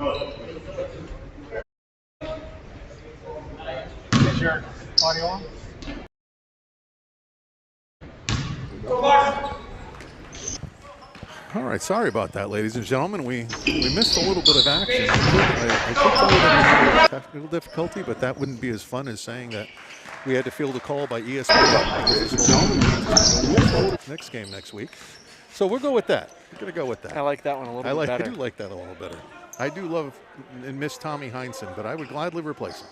Is your audio on? All right, sorry about that, ladies and gentlemen. We missed a little bit of action. I could tell you that we had a little technical difficulty, but that wouldn't be as fun as saying that we had to field a call by ESPN because this whole next game next week. So we'll go with that. We're going to go with that. I like that one a little bit better. I do like that a little better. I do love and miss Tommy Heinsohn, but I would gladly replace him.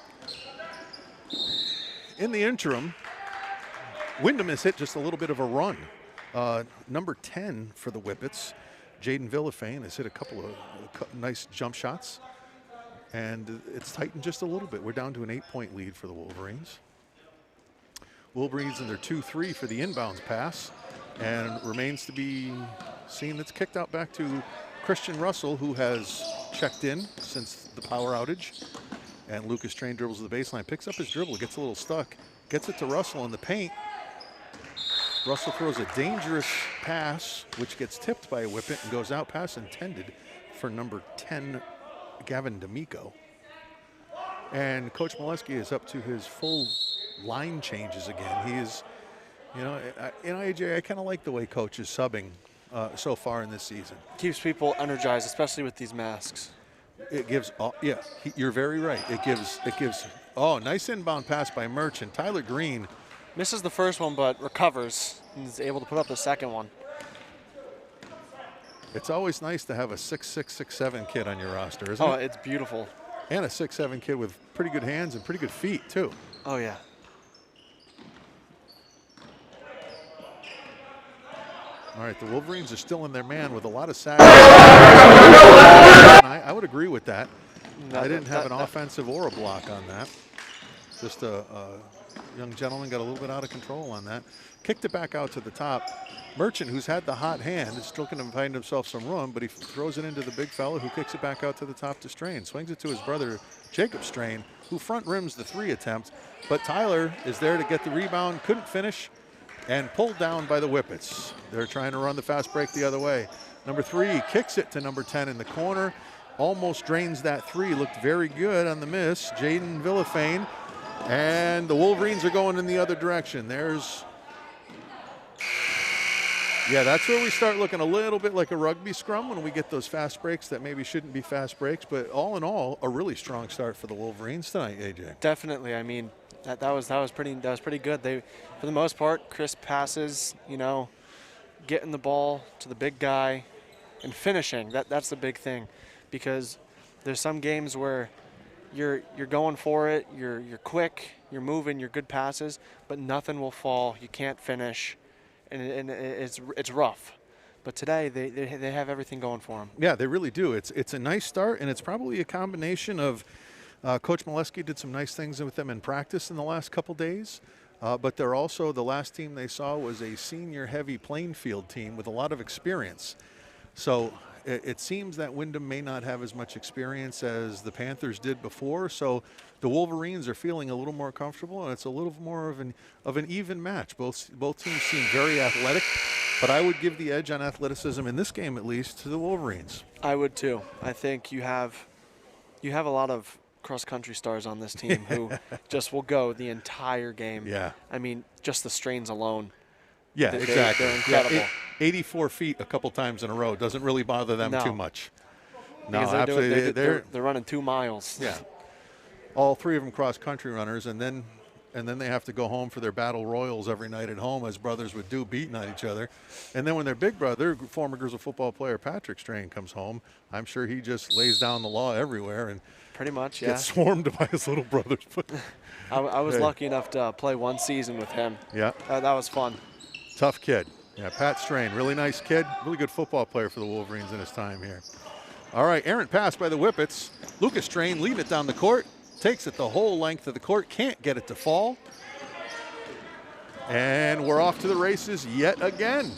In the interim, Windham has hit just a little bit of a run. Number 10 for the Whippets, Jaden Villafane, has hit a couple of nice jump shots, and it's tightened just a little bit. We're down to an 8-point lead for the Wolverines. Wolverines in their 2-3 for the inbounds pass, and remains to be seen. That's kicked out back to Christian Russell, who has checked in since the power outage. And Lucas Train dribbles to the baseline, picks up his dribble, gets a little stuck, gets it to Russell in the paint. Russell throws a dangerous pass, which gets tipped by a Whippet and goes out pass intended for number 10, Gavin D'Amico. And Coach Molesky is up to his full line changes again. He is, AJ, I kind of like the way Coach is subbing so far in this season. Keeps people energized, especially with these masks. It gives, you're very right. It gives, nice inbound pass by Merchant. Tyler Green misses the first one, but recovers and is able to put up the second one. It's always nice to have a 6'6", 6'7" kid on your roster, isn't it? Oh, it's beautiful. And a 6'7" kid with pretty good hands and pretty good feet, too. Oh, yeah. All right, the Wolverines are still in their man with a lot of sacks. I would agree with that. I didn't have an offensive or a block on that. Just a young gentleman got a little bit out of control on that. Kicked it back out to the top. Merchant, who's had the hot hand, is still going to find himself some room, but he throws it into the big fella who kicks it back out to the top to Strain. Swings it to his brother, Jacob Strain, who front rims the 3 attempt. But Tyler is there to get the rebound, couldn't finish, and pulled down by the Whippets. They're trying to run the fast break the other way. Number 3 kicks it to number 10 in the corner. Almost drains that 3. Looked very good on the miss. Jaden Villafane. And the Wolverines are going in the other direction. That's where we start looking a little bit like a rugby scrum when we get those fast breaks that maybe shouldn't be fast breaks. But all in all, a really strong start for the Wolverines tonight, AJ. Definitely. I mean, that was pretty good. They, for the most part, crisp passes. Getting the ball to the big guy, and finishing. That's the big thing, because there's some games where you're going for it, you're quick, you're moving, you're good passes, but nothing will fall. You can't finish, and it's rough. But today they have everything going for them. Yeah, they really do. It's a nice start, and it's probably a combination of Coach Molesky did some nice things with them in practice in the last couple days. But they're also, the last team they saw was a senior-heavy playing field team with a lot of experience. So it seems that Windham may not have as much experience as the Panthers did before. So the Wolverines are feeling a little more comfortable, and it's a little more of an even match. Both teams seem very athletic, but I would give the edge on athleticism in this game, at least, to the Wolverines. I would too. I think you have a lot of cross-country stars on this team who just will go the entire game. Yeah. I mean, just the strains alone. Yeah, exactly. They're incredible. Yeah, 84 feet a couple times in a row doesn't really bother them too much. No, because absolutely. They're running 2 miles. Yeah. All 3 of them cross-country runners, and then they have to go home for their battle royals every night at home, as brothers would do, beating on each other. And then when their big brother, former Griswold football player Patrick Strain, comes home, I'm sure he just lays down the law everywhere and pretty much, gets swarmed by his little brothers. I was lucky enough to play 1 season with him. Yeah. That was fun. Tough kid. Yeah, Pat Strain, really nice kid, really good football player for the Wolverines in his time here. All right, errant pass by the Whippets. Lucas Strain leading it down the court, takes it the whole length of the court, can't get it to fall. And we're off to the races yet again.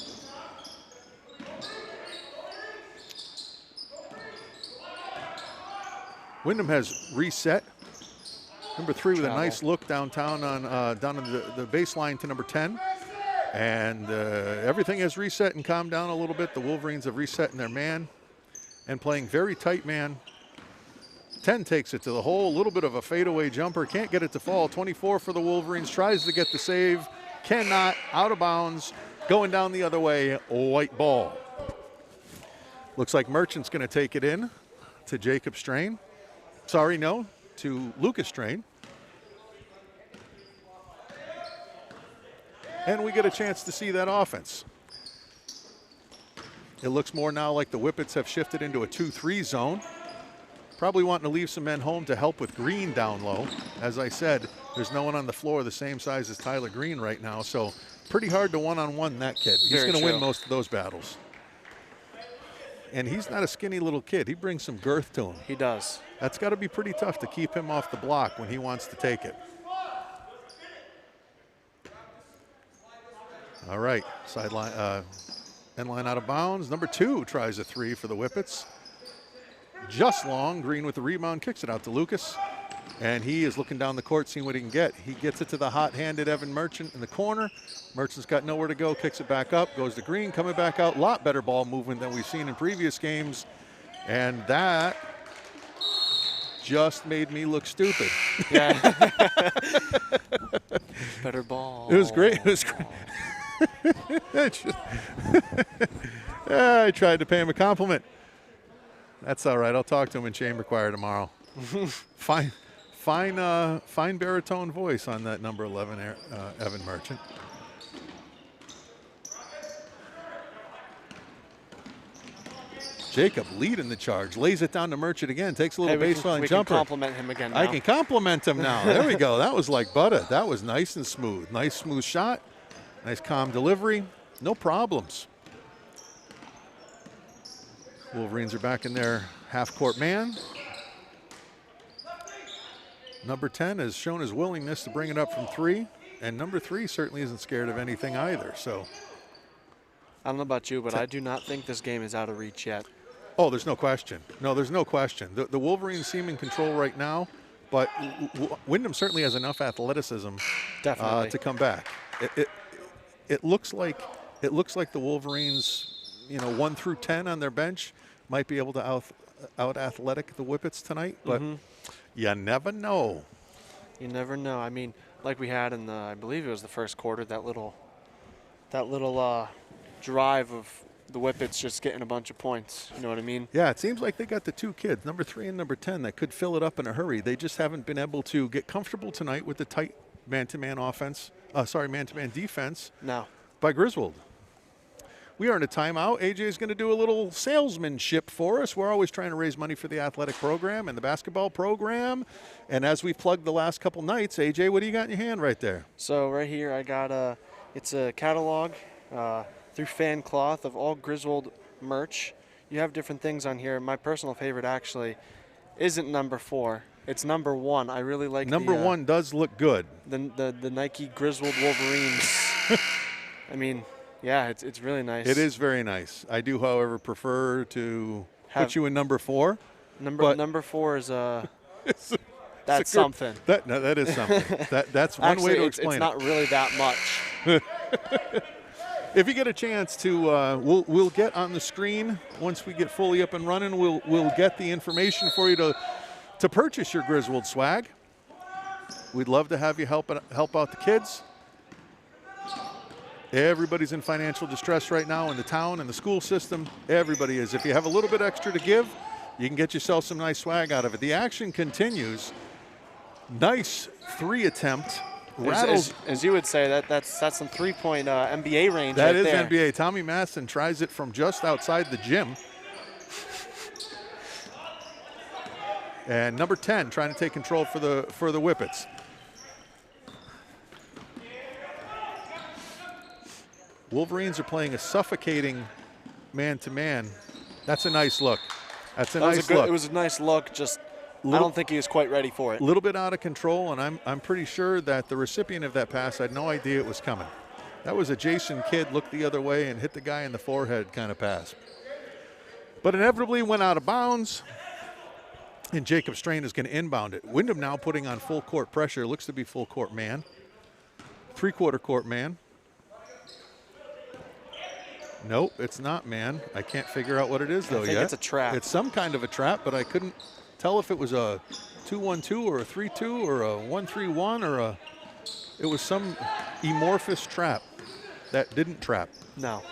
Windham has reset. Number 3 with a nice look downtown on down in the baseline to number 10. And everything has reset and calmed down a little bit. The Wolverines have reset in their man and playing very tight man. 10 takes it to the hole. A little bit of a fadeaway jumper. Can't get it to fall. 24 for the Wolverines. Tries to get the save. Cannot. Out of bounds. Going down the other way. White ball. Looks like Merchant's going to take it in to Jacob Strain. Sorry, no, to Lucas Strain. And we get a chance to see that offense. It looks more now like the Whippets have shifted into a 2-3 zone. Probably wanting to leave some men home to help with Green down low. As I said, there's no one on the floor the same size as Tyler Green right now, so pretty hard to one-on-one that kid. He's going to win most of those battles. And he's not a skinny little kid. He brings some girth to him. He does. That's got to be pretty tough to keep him off the block when he wants to take it. All right, sideline, end line out of bounds. Number 2 tries a 3 for the Whippets. Just long. Green with the rebound, kicks it out to Lucas. And he is looking down the court, seeing what he can get. He gets it to the hot-handed Evan Merchant in the corner. Merchant's got nowhere to go, kicks it back up, goes to Green, coming back out. Lot better ball movement than we've seen in previous games. And that just made me look stupid. Yeah. Better ball. It was great. It was great. I tried to pay him a compliment. That's all right. I'll talk to him in chamber choir tomorrow. Fine baritone voice on that number 11, Evan Merchant. Jacob leading the charge, lays it down to Merchant again, takes a little baseline jumper. We can compliment him again now. I can compliment him now. There we go. That was like butter. That was nice and smooth. Nice smooth shot. Nice calm delivery. No problems. Wolverines are back in their half-court man. Number 10 has shown his willingness to bring it up from 3, and number 3 certainly isn't scared of anything either. So, I don't know about you, but I do not think this game is out of reach yet. Oh, there's no question. No, there's no question. The Wolverines seem in control right now, but Windham certainly has enough athleticism to come back. It looks like the Wolverines, 1 through 10 on their bench might be able to out athletic the Whippets tonight, but you never know. You never know. I mean, like we had in the, I believe it was the first quarter, that little drive of the Whippets just getting a bunch of points. You know what I mean? Yeah, it seems like they got the 2 kids, number 3 and number 10, that could fill it up in a hurry. They just haven't been able to get comfortable tonight with the tight man-to-man man-to-man defense. No. By Griswold. We are in a timeout. AJ is going to do a little salesmanship for us. We're always trying to raise money for the athletic program and the basketball program. And as we plugged the last couple nights, AJ, what do you got in your hand right there? So right here I got it's a catalog through Fan Cloth of all Griswold merch. You have different things on here. My personal favorite actually isn't number 4. It's number 1. I really like number 1 does look good. The Nike Griswold Wolverines. I mean, yeah, it's really nice. It is very nice. I do, however, prefer to put you in number 4. Number 4 is that's something. That is something. That's one actually, way to explain it. It's not really that much. If you get a chance to, we'll get on the screen once we get fully up and running. We'll get the information for you to purchase your Griswold swag. We'd love to have you help out the kids. Everybody's in financial distress right now in the town and the school system. Everybody is. If you have a little bit extra to give, you can get yourself some nice swag out of it. The action continues. Nice 3 attempt. Rattles. As you would say, that's some 3-point NBA range. That right is there. NBA. Tommy Masson tries it from just outside the gym. And number 10 trying to take control for the Whippets. Wolverines are playing a suffocating man-to-man. That's a nice look. That's a nice look. It was a nice look. Just I don't think he was quite ready for it. A little bit out of control, and I'm pretty sure that the recipient of that pass had no idea it was coming. That was a Jason Kidd look the other way and hit the guy in the forehead kind of pass. But inevitably went out of bounds, and Jacob Strain is going to inbound it. Windham now putting on full court pressure. Looks to be full court man. 3/4 court man. Nope, it's not man. I can't figure out what it is though yet. It's a trap. It's some kind of a trap, but I couldn't tell if it was a 2-1-2 or a 3-2 or a 1-3-1 or it was some amorphous trap that didn't trap. No.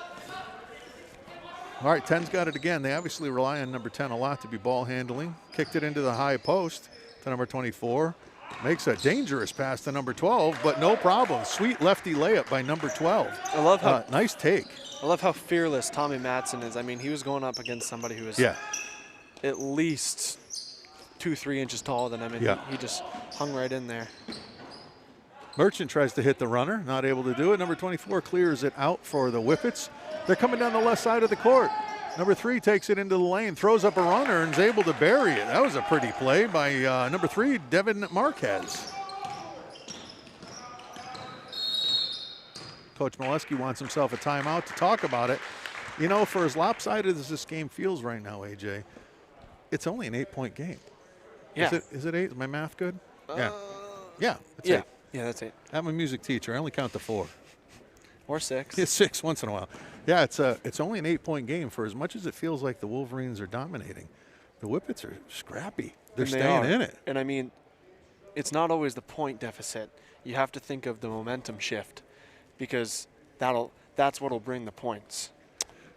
All right, 10's got it again. They obviously rely on number 10 a lot to be ball handling. Kicked it into the high post to number 24. Makes a dangerous pass to number 12, but no problem. Sweet lefty layup by number 12. I love how nice take. I love how fearless Tommy Madsen is. I mean, he was going up against somebody who was at least 2-3 inches taller than him, and he just hung right in there. Merchant tries to hit the runner, not able to do it. Number 24 clears it out for the Whippets. They're coming down the left side of the court. Number 3 takes it into the lane, throws up a runner, and is able to bury it. That was a pretty play by number 3, Devin Marquez. Coach Molesky wants himself a timeout to talk about it. You know, for as lopsided as this game feels right now, AJ, it's only an 8-point game. Yeah. Is it 8? Is my math good? Yeah. It's 8. Yeah, that's 8. I'm a music teacher. I only count to 4. Or 6. It's 6 once in a while. Yeah, it's only an 8-point game. For as much as it feels like the Wolverines are dominating, the Whippets are scrappy. They're staying in it. And I mean, it's not always the point deficit. You have to think of the momentum shift, because that's what'll bring the points.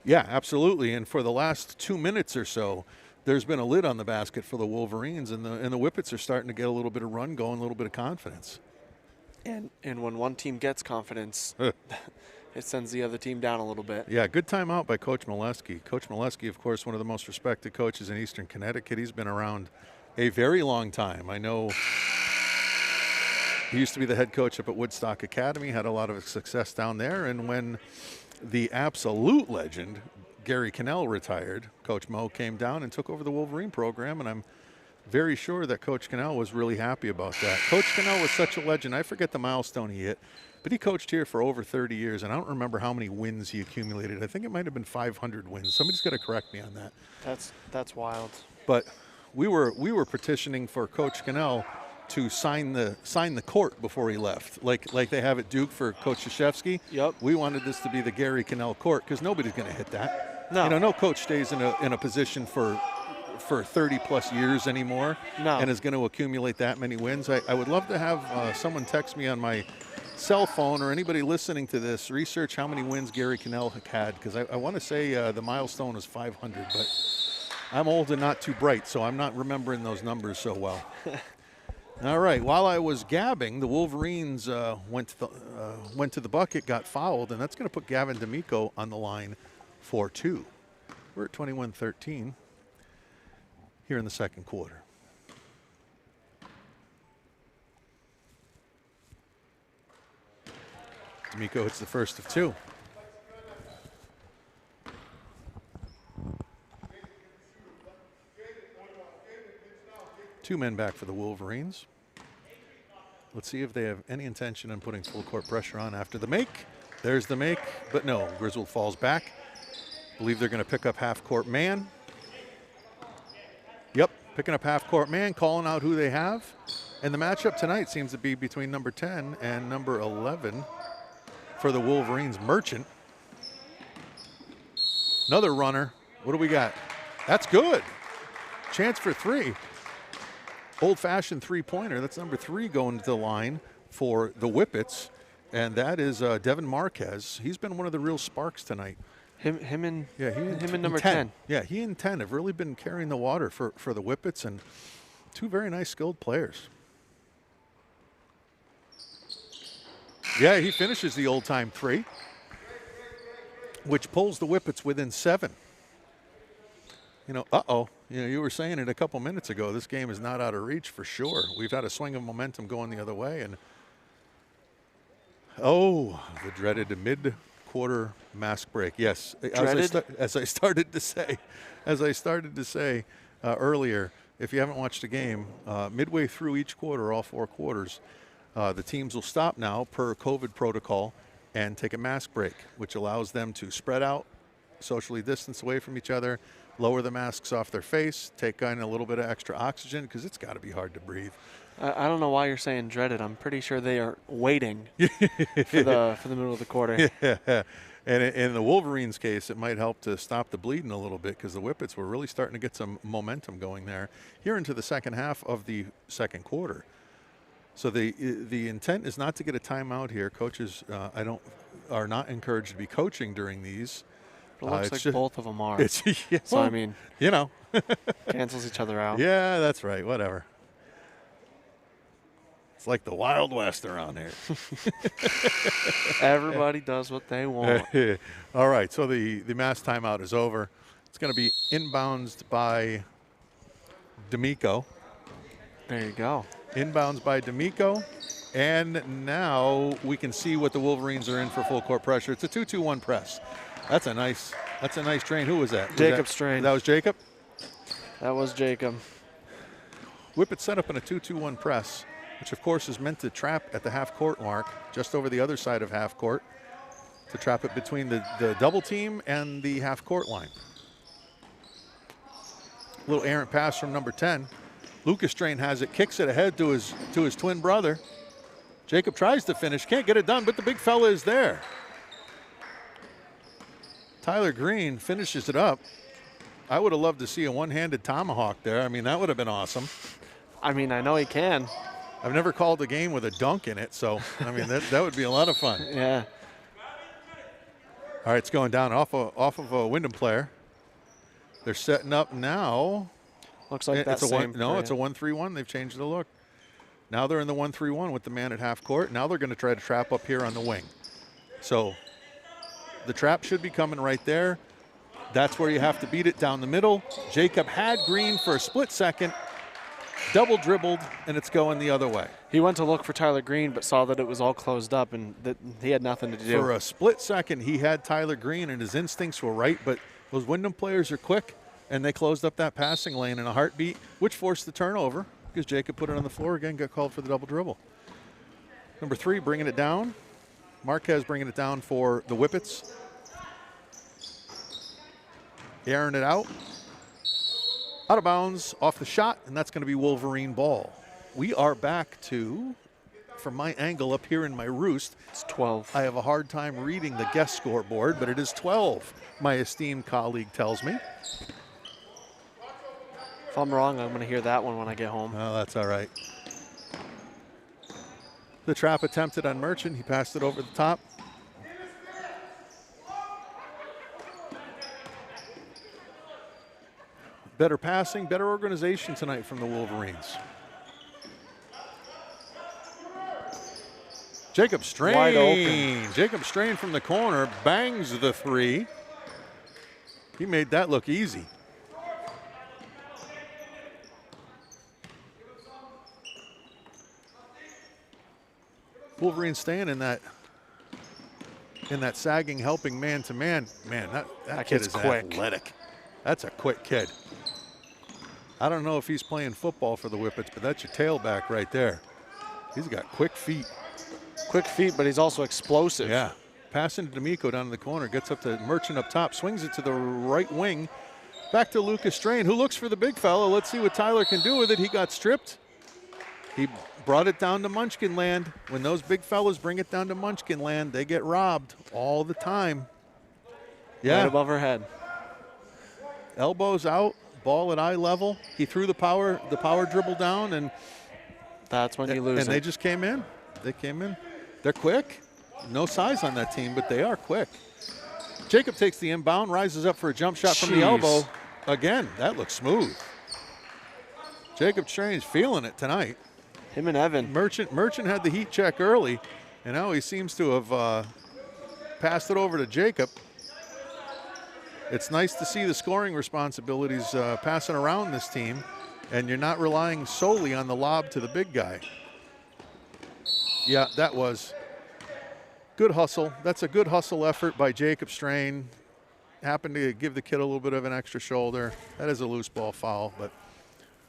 Yeah, absolutely. And for the last 2 minutes or so, there's been a lid on the basket for the Wolverines, and the Whippets are starting to get a little bit of run going, a little bit of confidence. And when one team gets confidence, it sends the other team down a little bit. Yeah, good timeout by Coach Molesky. Coach Molesky, of course, one of the most respected coaches in Eastern Connecticut. He's been around a very long time. I know he used to be the head coach up at Woodstock Academy, had a lot of success down there. And when the absolute legend, Gary Cannell, retired, Coach Mo came down and took over the Wolverine program, and I'm very sure that Coach Cannell was really happy about that. Coach Cannell was such a legend. I forget the milestone he hit, but he coached here for over 30 years, and I don't remember how many wins he accumulated. I think it might have been 500 wins. Somebody's got to correct me on that. That's wild. But we were petitioning for Coach Cannell to sign the court before he left, like they have at Duke for Coach Krzyzewski. Yep. We wanted this to be the Gary Cannell court because nobody's going to hit that. No. You know, no coach stays in a position for 30 plus years anymore and is going to accumulate that many wins. I would love to have someone text me on my cell phone, or anybody listening to this, research how many wins Gary Cannell had, because I want to say the milestone is 500, but I'm old and not too bright, so I'm not remembering those numbers so well. All right, while I was gabbing, the Wolverines went to the bucket, got fouled, and that's going to put Gavin D'Amico on the line for 2. We're at 21-13 here in the second quarter. D'Amico hits the first of 2. Two men back for the Wolverines. Let's see if they have any intention on putting full court pressure on after the make. There's the make, but no, Griswold falls back. Believe they're going to pick up half-court man. Yep, picking up half-court man, calling out who they have. And the matchup tonight seems to be between number 10 and number 11 for the Wolverines, Merchant. Another runner. What do we got? That's good. Chance for 3. Old-fashioned three-pointer. That's number 3 going to the line for the Whippets, and that is Devin Marquez. He's been one of the real sparks tonight. Him and number 10. Yeah, he and 10 have really been carrying the water for the Whippets, and 2 very nice skilled players. Yeah, he finishes the old-time 3, which pulls the Whippets within 7. You know, you were saying it a couple minutes ago, this game is not out of reach for sure. We've had a swing of momentum going the other way, and the dreaded mid-quarter mask break. Yes, as I started to say earlier, if you haven't watched the game, midway through each quarter, all 4 quarters, the teams will stop now per COVID protocol and take a mask break, which allows them to spread out, socially distance away from each other, lower the masks off their face, take in a little bit of extra oxygen, because it's got to be hard to breathe. I don't know why you're saying dreaded. I'm pretty sure they are waiting for the middle of the quarter. Yeah. And in the Wolverines' case, it might help to stop the bleeding a little bit because the Whippets were really starting to get some momentum going there here into the second half of the second quarter. So the intent is not to get a timeout here. Coaches, are not encouraged to be coaching during these. It looks like both of them are. Yeah, so, I mean, cancels each other out. Yeah, that's right. Whatever. It's like the Wild West around here. Everybody does what they want. All right, so the mass timeout is over. It's going to be inbounds by D'Amico. There you go. Inbounds by D'Amico. And now we can see what the Wolverines are in for full court pressure. It's a 2-2-1 press. That's a nice train. Who was that? Jacob Strain. That was Jacob? That was Jacob. Whippet set up in a 2-2-1 press, which of course is meant to trap at the half court mark, just over the other side of half court, to trap it between the double team and the half court line. Little errant pass from number 10. Lucas Strain has it, kicks it ahead to his twin brother. Jacob tries to finish, can't get it done, but the big fella is there. Tyler Green finishes it up. I would have loved to see a one-handed tomahawk there. I mean, that would have been awesome. I mean, I know he can. I've never called a game with a dunk in it, so, I mean, that would be a lot of fun. Yeah. All right, it's going down off of a Windham player. They're setting up now. Looks like that's it's a 1-3-1. They've changed the look. Now they're in the 1-3-1 with the man at half court. Now they're going to try to trap up here on the wing. So the trap should be coming right there. That's where you have to beat it down the middle. Jacob had Green for a split second, double dribbled, and it's going the other way. He went to look for Tyler Green, but saw that it was all closed up and that he had nothing to do. For a split second, he had Tyler Green, and his instincts were right, but those Windham players are quick, and they closed up that passing lane in a heartbeat, which forced the turnover because Jacob put it on the floor again, got called for the double dribble. Number 3 bringing it down. Marquez bringing it down for the Whippets. Airing it out. Out of bounds, off the shot, and that's going to be Wolverine ball. We are back to, from my angle up here in my roost, it's 12. I have a hard time reading the guest scoreboard, but it is 12, my esteemed colleague tells me. If I'm wrong, I'm going to hear that one when I get home. Oh, that's all right. The trap attempted on Merchant. He passed it over the top. Better passing, better organization tonight from the Wolverines. Jacob Strain. Wide open. Jacob Strain from the corner bangs the 3. He made that look easy. Wolverine staying in that sagging, helping man-to-man. Man, that kid is quick. Athletic. That's a quick kid. I don't know if he's playing football for the Whippets, but that's your tailback right there. He's got quick feet. Quick feet, but he's also explosive. Yeah. Passing to D'Amico down in the corner, gets up to Merchant up top, swings it to the right wing. Back to Lucas Strain, who looks for the big fella. Let's see what Tyler can do with it. He got stripped. He brought it down to Munchkin land. When those big fellas bring it down to Munchkin land, they get robbed all the time. Yeah. Right above her head. Elbows out, ball at eye level. He threw the power dribble down, and that's when you lose and it. they just came in. They came in. They're quick. No size on that team, but they are quick. Jacob takes the inbound, rises up for a jump shot from the elbow. Again, that looks smooth. Jacob Strain's feeling it tonight. Him and Evan. Merchant had the heat check early, and now he seems to have passed it over to Jacob. It's nice to see the scoring responsibilities passing around this team, and you're not relying solely on the lob to the big guy. Yeah, that was good hustle. That's a good hustle effort by Jacob Strain. Happened to give the kid a little bit of an extra shoulder. That is a loose ball foul, but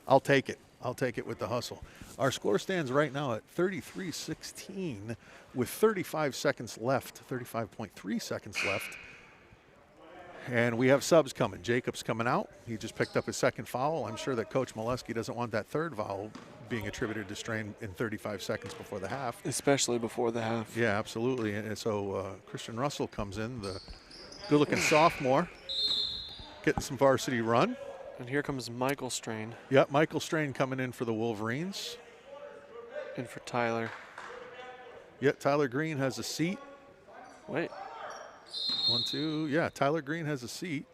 I'll take it. I'll take it with the hustle. Our score stands right now at 33-16 with 35 seconds left, 35.3 seconds left. And we have subs coming. Jacob's coming out. He just picked up his second foul. I'm sure that Coach Molesky doesn't want that third foul being attributed to strain in 35 seconds before the half. Especially before the half. Yeah, absolutely. And so Christian Russell comes in, the good-looking sophomore, getting some varsity run. And here comes Michael Strain. Yep, Michael Strain coming in for the Wolverines. In for Tyler. Yep, Tyler Green has a seat. Wait. 1, 2. Yeah, Tyler Green has a seat.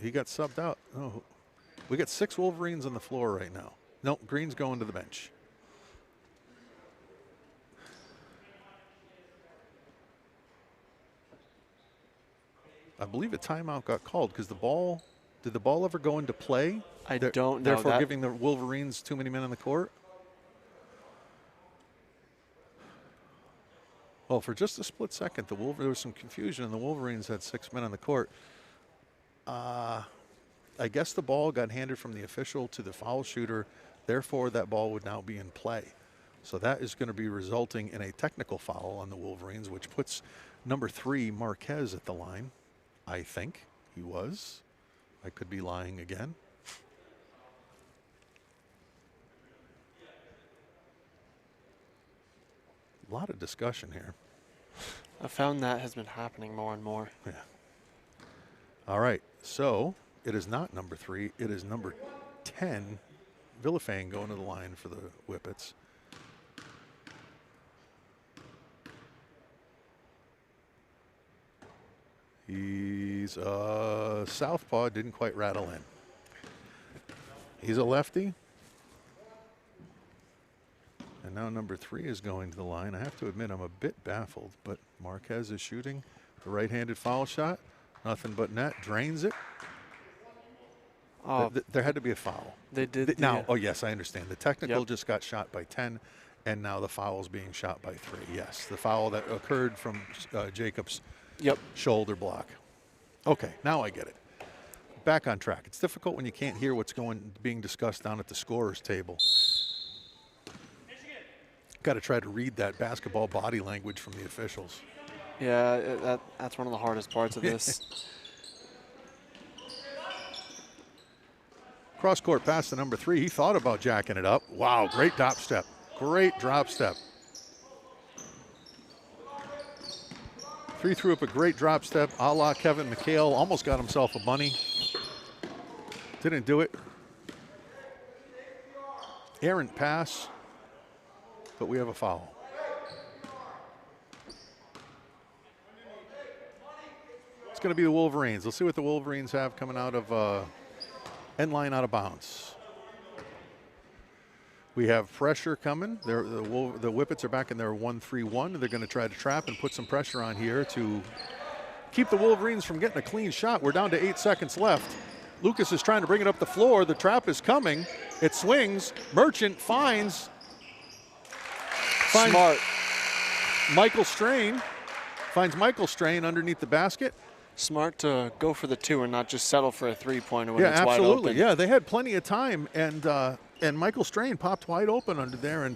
He got subbed out. Oh, we got 6 Wolverines on the floor right now. Nope, Green's going to the bench. I believe a timeout got called because did the ball ever go into play? I don't know. Therefore giving the Wolverines too many men on the court? Well, for just a split second, there was some confusion, and the Wolverines had 6 men on the court. I guess the ball got handed from the official to the foul shooter. Therefore, that ball would now be in play. So that is going to be resulting in a technical foul on the Wolverines, which puts number 3, Marquez, at the line. I think he was. I could be lying again. A lot of discussion here. I found that has been happening more and more. Yeah. All right. So it is not number 3. It is number 10, Villafane, going to the line for the Whippets. He's southpaw, didn't quite rattle in. He's a lefty. And now number 3 is going to the line. I have to admit I'm a bit baffled, but Marquez is shooting the right-handed foul shot. Nothing but net, drains it. There had to be a foul. They did. Now, oh yes, I understand. The technical Yep. just got shot by 10, and now the foul is being shot by 3. Yes, the foul that occurred from Jacobs' shoulder block. Okay, now I get it. Back on track. It's difficult when you can't hear what's being discussed down at the scorer's table. Got to try to read that basketball body language from the officials. Yeah, that's one of the hardest parts of this. Cross-court pass to number 3. He thought about jacking it up. Wow, great drop step. Great drop step. 3 threw up a great drop step, a la Kevin McHale. Almost got himself a bunny. Didn't do it. Errant pass, but we have a foul. It's going to be the Wolverines. Let's see what the Wolverines have coming out of end line out of bounds. We have pressure coming. The Whippets are back in their 1-3-1. They're going to try to trap and put some pressure on here to keep the Wolverines from getting a clean shot. We're down to 8 seconds left. Lucas is trying to bring it up the floor. The trap is coming. It swings. Merchant finds Smart. Michael Strain. Finds Michael Strain underneath the basket. Smart to go for the 2 and not just settle for a 3-pointer when Yeah, it's wide absolutely. open. Yeah, they had plenty of time, and Michael Strain popped wide open under there,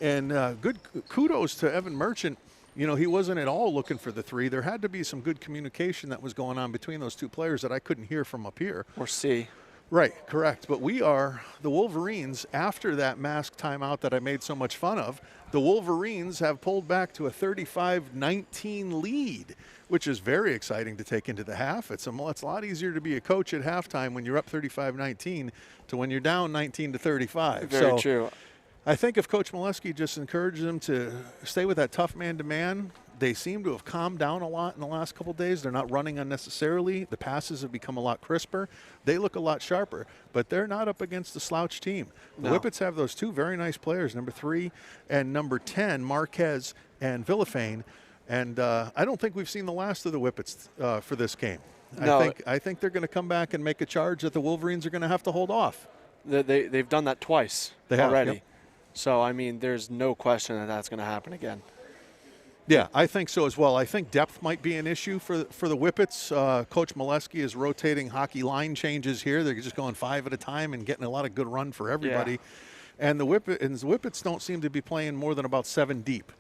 and good kudos to Evan Merchant. You know, he wasn't at all looking for the 3. There had to be some good communication that was going on between those 2 players that I couldn't hear from up here. Or C. Right, correct. But we are the Wolverines, after that mask timeout that I made so much fun of, the Wolverines have pulled back to a 35-19 lead, which is very exciting to take into the half. It's a lot easier to be a coach at halftime when you're up 35-19 to when you're down 19-35. Very true. I think if Coach Molesky just encourages them to stay with that tough man-to-man, they seem to have calmed down a lot in the last couple days. They're not running unnecessarily. The passes have become a lot crisper. They look a lot sharper, but they're not up against a slouch team. The Whippets have those 2 very nice players, number 3 and number 10, Marquez and Villafane. And I don't think we've seen the last of the Whippets for this game. No. I think they're going to come back and make a charge that the Wolverines are going to have to hold off. They've done that twice already. Yep. So, I mean, there's no question that that's going to happen again. Yeah, I think so as well. I think depth might be an issue for the Whippets. Coach Molesky is rotating hockey line changes here. They're just going 5 at a time and getting a lot of good run for everybody. Yeah. And the Whippets don't seem to be playing more than about 7 deep.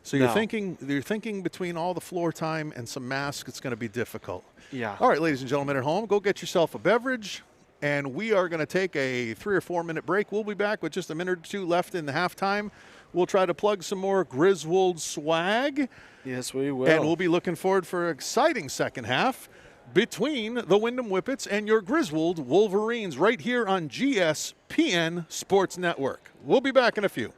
So you're thinking between all the floor time and some masks, it's going to be difficult. Yeah. All right, ladies and gentlemen at home, go get yourself a beverage and we are going to take a 3 or 4 minute break. We'll be back with just a minute or two left in the halftime. We'll try to plug some more Griswold swag. Yes, we will. And we'll be looking forward for an exciting second half between the Windham Whippets and your Griswold Wolverines right here on GSPN Sports Network. We'll be back in a few.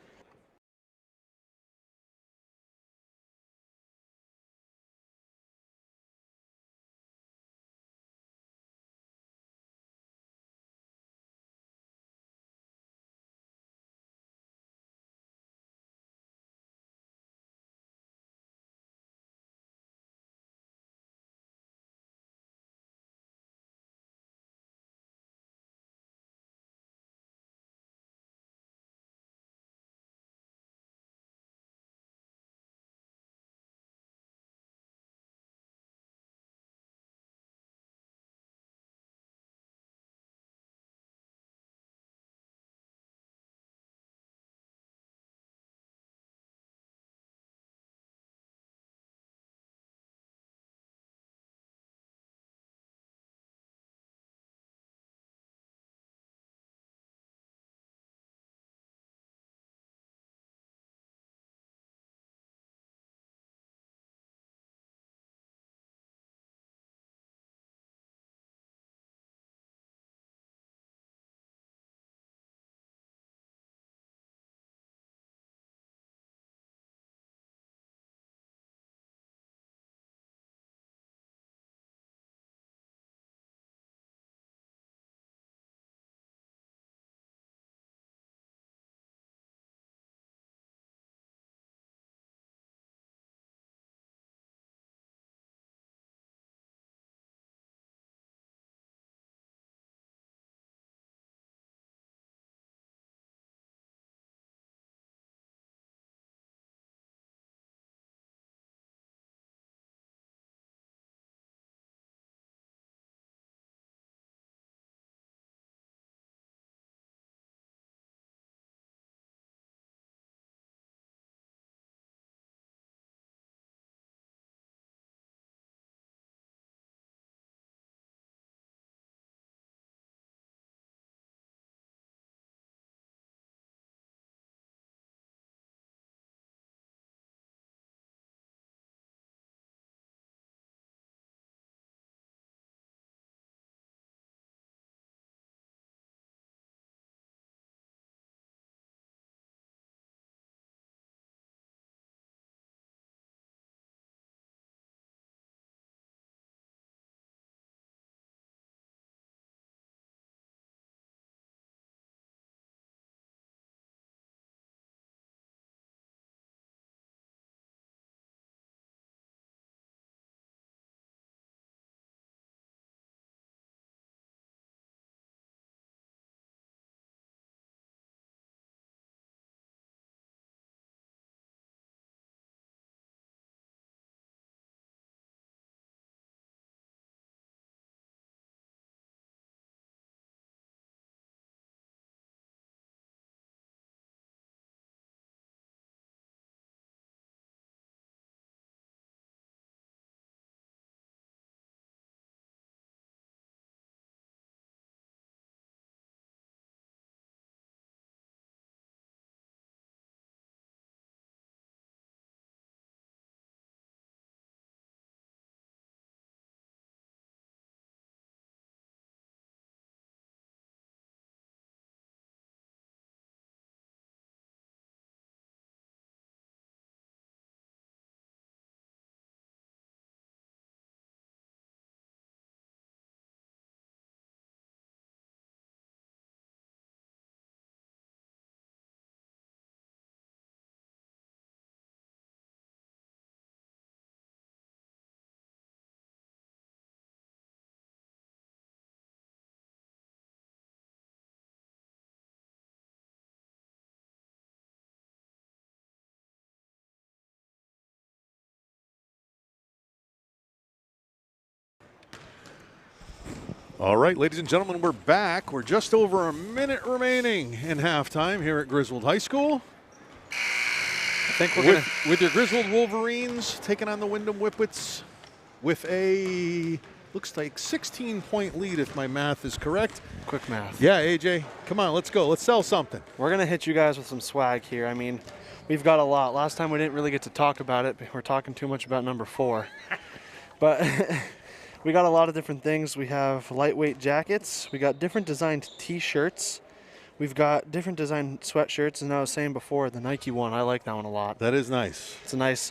All right, ladies and gentlemen, we're back. We're just over a minute remaining in halftime here at Griswold High School. I think we're with your Griswold Wolverines taking on the Windham Whippets with a, I looks like 16-point lead if my math is correct. Quick math. Yeah, AJ, come on, let's go. Let's sell something. We're going to hit you guys with some swag here. I mean, we've got a lot. Last time we didn't really get to talk about it. We're talking too much about number 4. But we got a lot of different things. We have lightweight jackets. We got different designed T-shirts. We've got different designed sweatshirts. And I was saying before, the Nike one, I like that one a lot. That is nice. It's a nice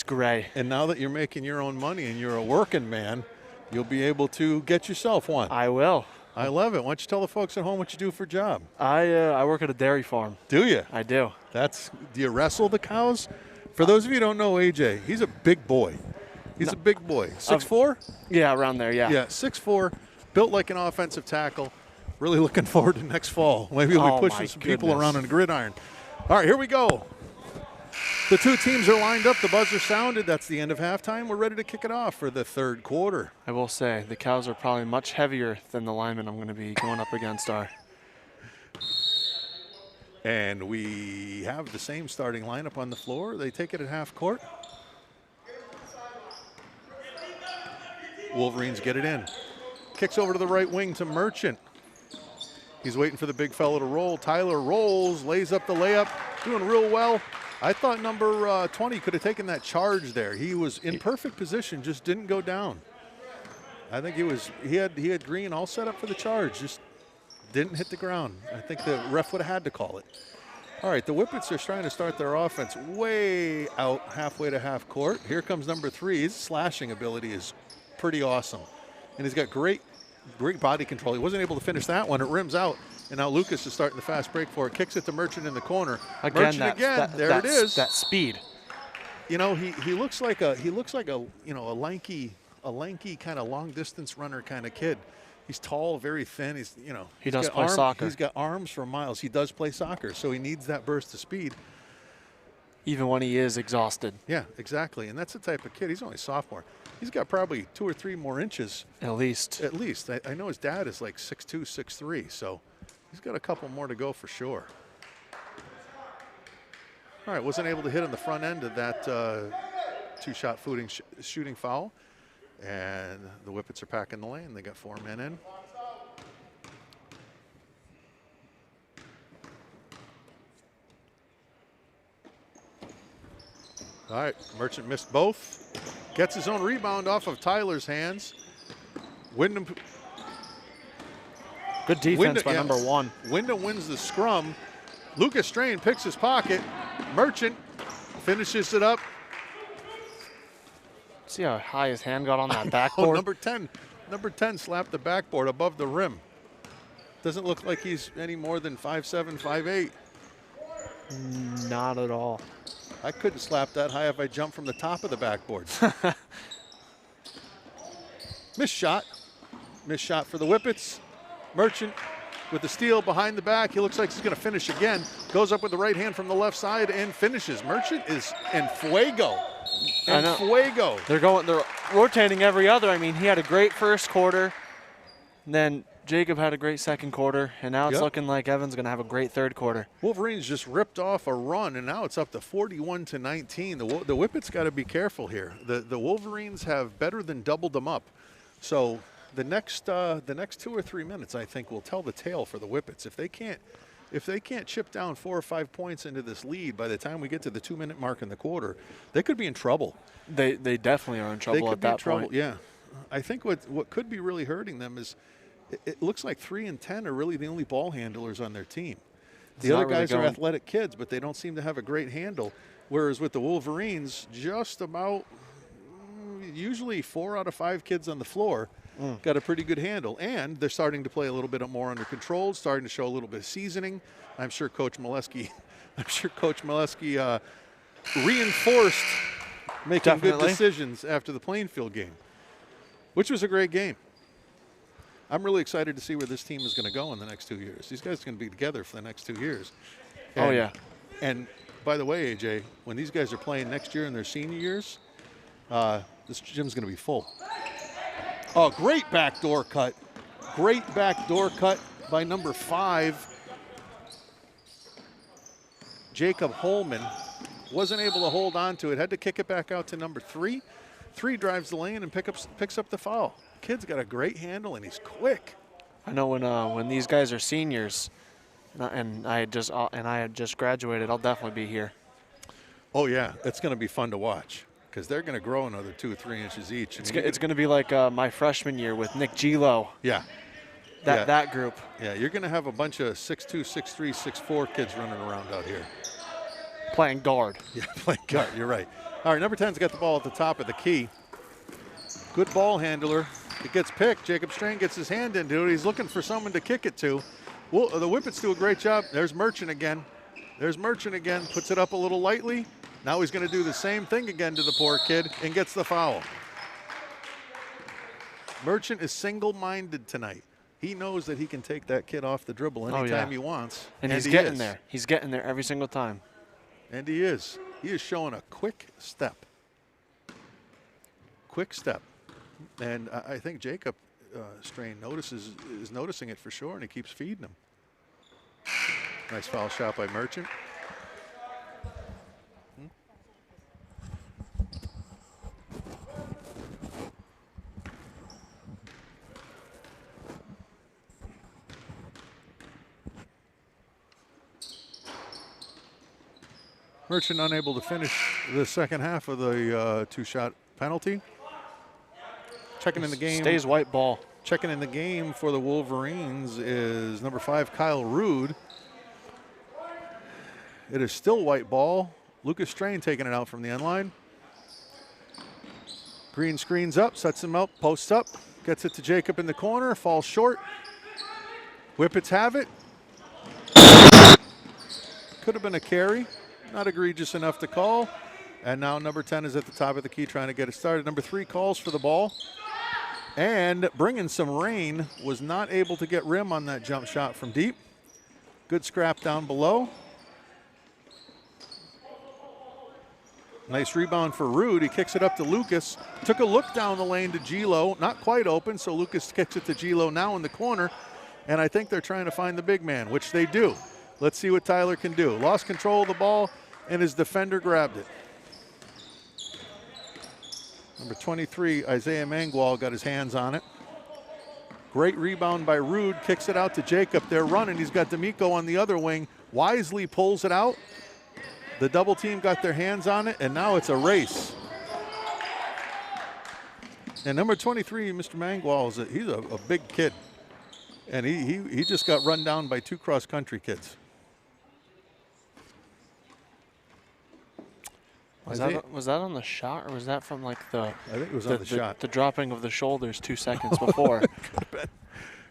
gray. And now that you're making your own money and you're a working man, you'll be able to get yourself one. I will. I love it. Why don't you tell the folks at home what you do for a job? I work at a dairy farm. Do you? I do. Do you wrestle the cows? For those of you who don't know AJ, he's a big boy. He's a big boy. 6'4"? Yeah, around there, yeah. Yeah, 6'4", built like an offensive tackle. Really looking forward to next fall. Maybe we'll be pushing some people around on a gridiron. All right, here we go. The two teams are lined up. The buzzer sounded. That's the end of halftime. We're ready to kick it off for the third quarter. I will say, the cows are probably much heavier than the linemen I'm going to be going up against are. And we have the same starting lineup on the floor. They take it at half court. Wolverines get it in. Kicks over to the right wing to Merchant. He's waiting for the big fellow to roll. Tyler rolls, lays up the layup, doing real well. I thought number 20 could have taken that charge there. He was in perfect position, just didn't go down. I think he had Green all set up for the charge, just didn't hit the ground. I think the ref would have had to call it. All right, the Whippets are trying to start their offense way out halfway to half court. Here comes number 3. His slashing ability is pretty awesome. And he's got great body control. He wasn't able to finish that one. It rims out. And now Lucas is starting the fast break for it. Kicks it to Merchant in the corner. Merchant again. There it is. That speed. You know, he looks like a lanky kind of long distance runner kind of kid. He's tall, very thin. He does play soccer. He's got arms for miles. He does play soccer, so he needs that burst of speed. Even when he is exhausted. Yeah, exactly. And that's the type of kid. He's only a sophomore. He's got probably 2 or 3 more inches. At least. At least. I know his dad is like 6'2", 6'3", so he's got a couple more to go for sure. All right, wasn't able to hit on the front end of that 2-shot shooting foul. And the Whippets are packing the lane. They got 4 men in. All right, Merchant missed both. Gets his own rebound off of Tyler's hands. Windham. Good defense by number 1. Windham wins the scrum. Lucas Strain picks his pocket. Merchant finishes it up. See how high his hand got on that backboard? Number 10 slapped the backboard above the rim. Doesn't look like he's any more than 5'7", 5'8". Not at all. I couldn't slap that high if I jumped from the top of the backboard. Missed shot for the Whippets. Merchant with the steal behind the back. He looks like he's going to finish again. Goes up with the right hand from the left side and finishes. Merchant is en fuego. Fuego. They're rotating every other. I mean, he had a great first quarter. And then Jacob had a great second quarter, and now it's looking like Evan's going to have a great third quarter. Wolverines just ripped off a run, and now it's up to 41-19. The Whippets got to be careful here. The Wolverines have better than doubled them up. So the next 2 or 3 minutes, I think, will tell the tale for the Whippets. If they can't chip down 4 or 5 points into this lead by the time we get to the 2-minute mark in the quarter, they could be in trouble. They definitely are in trouble at that point. Yeah. I think what could be really hurting them is it looks like 3 and 10 are really the only ball handlers on their team. The other guys are athletic kids, but they don't seem to have a great handle. Whereas with the Wolverines, just about usually 4 out of 5 kids on the floor got a pretty good handle. And they're starting to play a little bit more under control, starting to show a little bit of seasoning. I'm sure Coach Molesky reinforced making good decisions after the Plainfield game, which was a great game. I'm really excited to see where this team is going to go in the next 2 years. These guys are going to be together for the next 2 years. And by the way, AJ, when these guys are playing next year in their senior years, this gym's going to be full. Oh, great backdoor cut. Great backdoor cut by number 5. Jacob Holman wasn't able to hold on to it. Had to kick it back out to number 3. 3 drives the lane and picks up the foul. Kid's got a great handle, and he's quick. I know when these guys are seniors, and I had just graduated, I'll definitely be here. Oh yeah, it's going to be fun to watch because they're going to grow another 2 or 3 inches each. It's going to be like my freshman year with Nick Gilo. Yeah. That group. Yeah, you're going to have a bunch of 6'2", 6'3", 6'4" kids running around out here. Playing guard. Yeah, playing guard. You're right. All right, number 10's got the ball at the top of the key. Good ball handler. It gets picked. Jacob Strain gets his hand into it. He's looking for someone to kick it to. Well, the Whippets do a great job. There's Merchant again. Puts it up a little lightly. Now he's going to do the same thing again to the poor kid and gets the foul. Merchant is single-minded tonight. He knows that he can take that kid off the dribble anytime he wants. And he's getting there. He's getting there every single time. And he is. He is showing a quick step. Quick step. And I think Jacob Strain is noticing it for sure, and he keeps feeding him. Nice foul shot by Merchant. Merchant unable to finish the second half of the 2-shot penalty. Checking in the game. Stays white ball. Checking in the game for the Wolverines is number 5, Kyle Rude. It is still white ball. Lucas Strain taking it out from the end line. Green screens up, sets him up, posts up, gets it to Jacob in the corner, falls short. Whippets have it. Could have been a carry. Not egregious enough to call. And now number 10 is at the top of the key trying to get it started. Number 3 calls for the ball. And bringing some rain, was not able to get rim on that jump shot from deep. Good scrap down below. Nice rebound for Rude. He kicks it up to Lucas. Took a look down the lane to Gilo. Not quite open, so Lucas kicks it to Gilo now in the corner. And I think they're trying to find the big man, which they do. Let's see what Tyler can do. Lost control of the ball, and his defender grabbed it. Number 23, Isaiah Mangwal, got his hands on it. Great rebound by Rude, kicks it out to Jacob. They're running. He's got D'Amico on the other wing. Wisely pulls it out. The double team got their hands on it, and now it's a race. And number 23, Mr. Mangwal, he's a big kid. And he just got run down by 2 cross-country kids. Was that on the shot, or was that from like the? I think it was on the shot. The dropping of the shoulders 2 seconds before.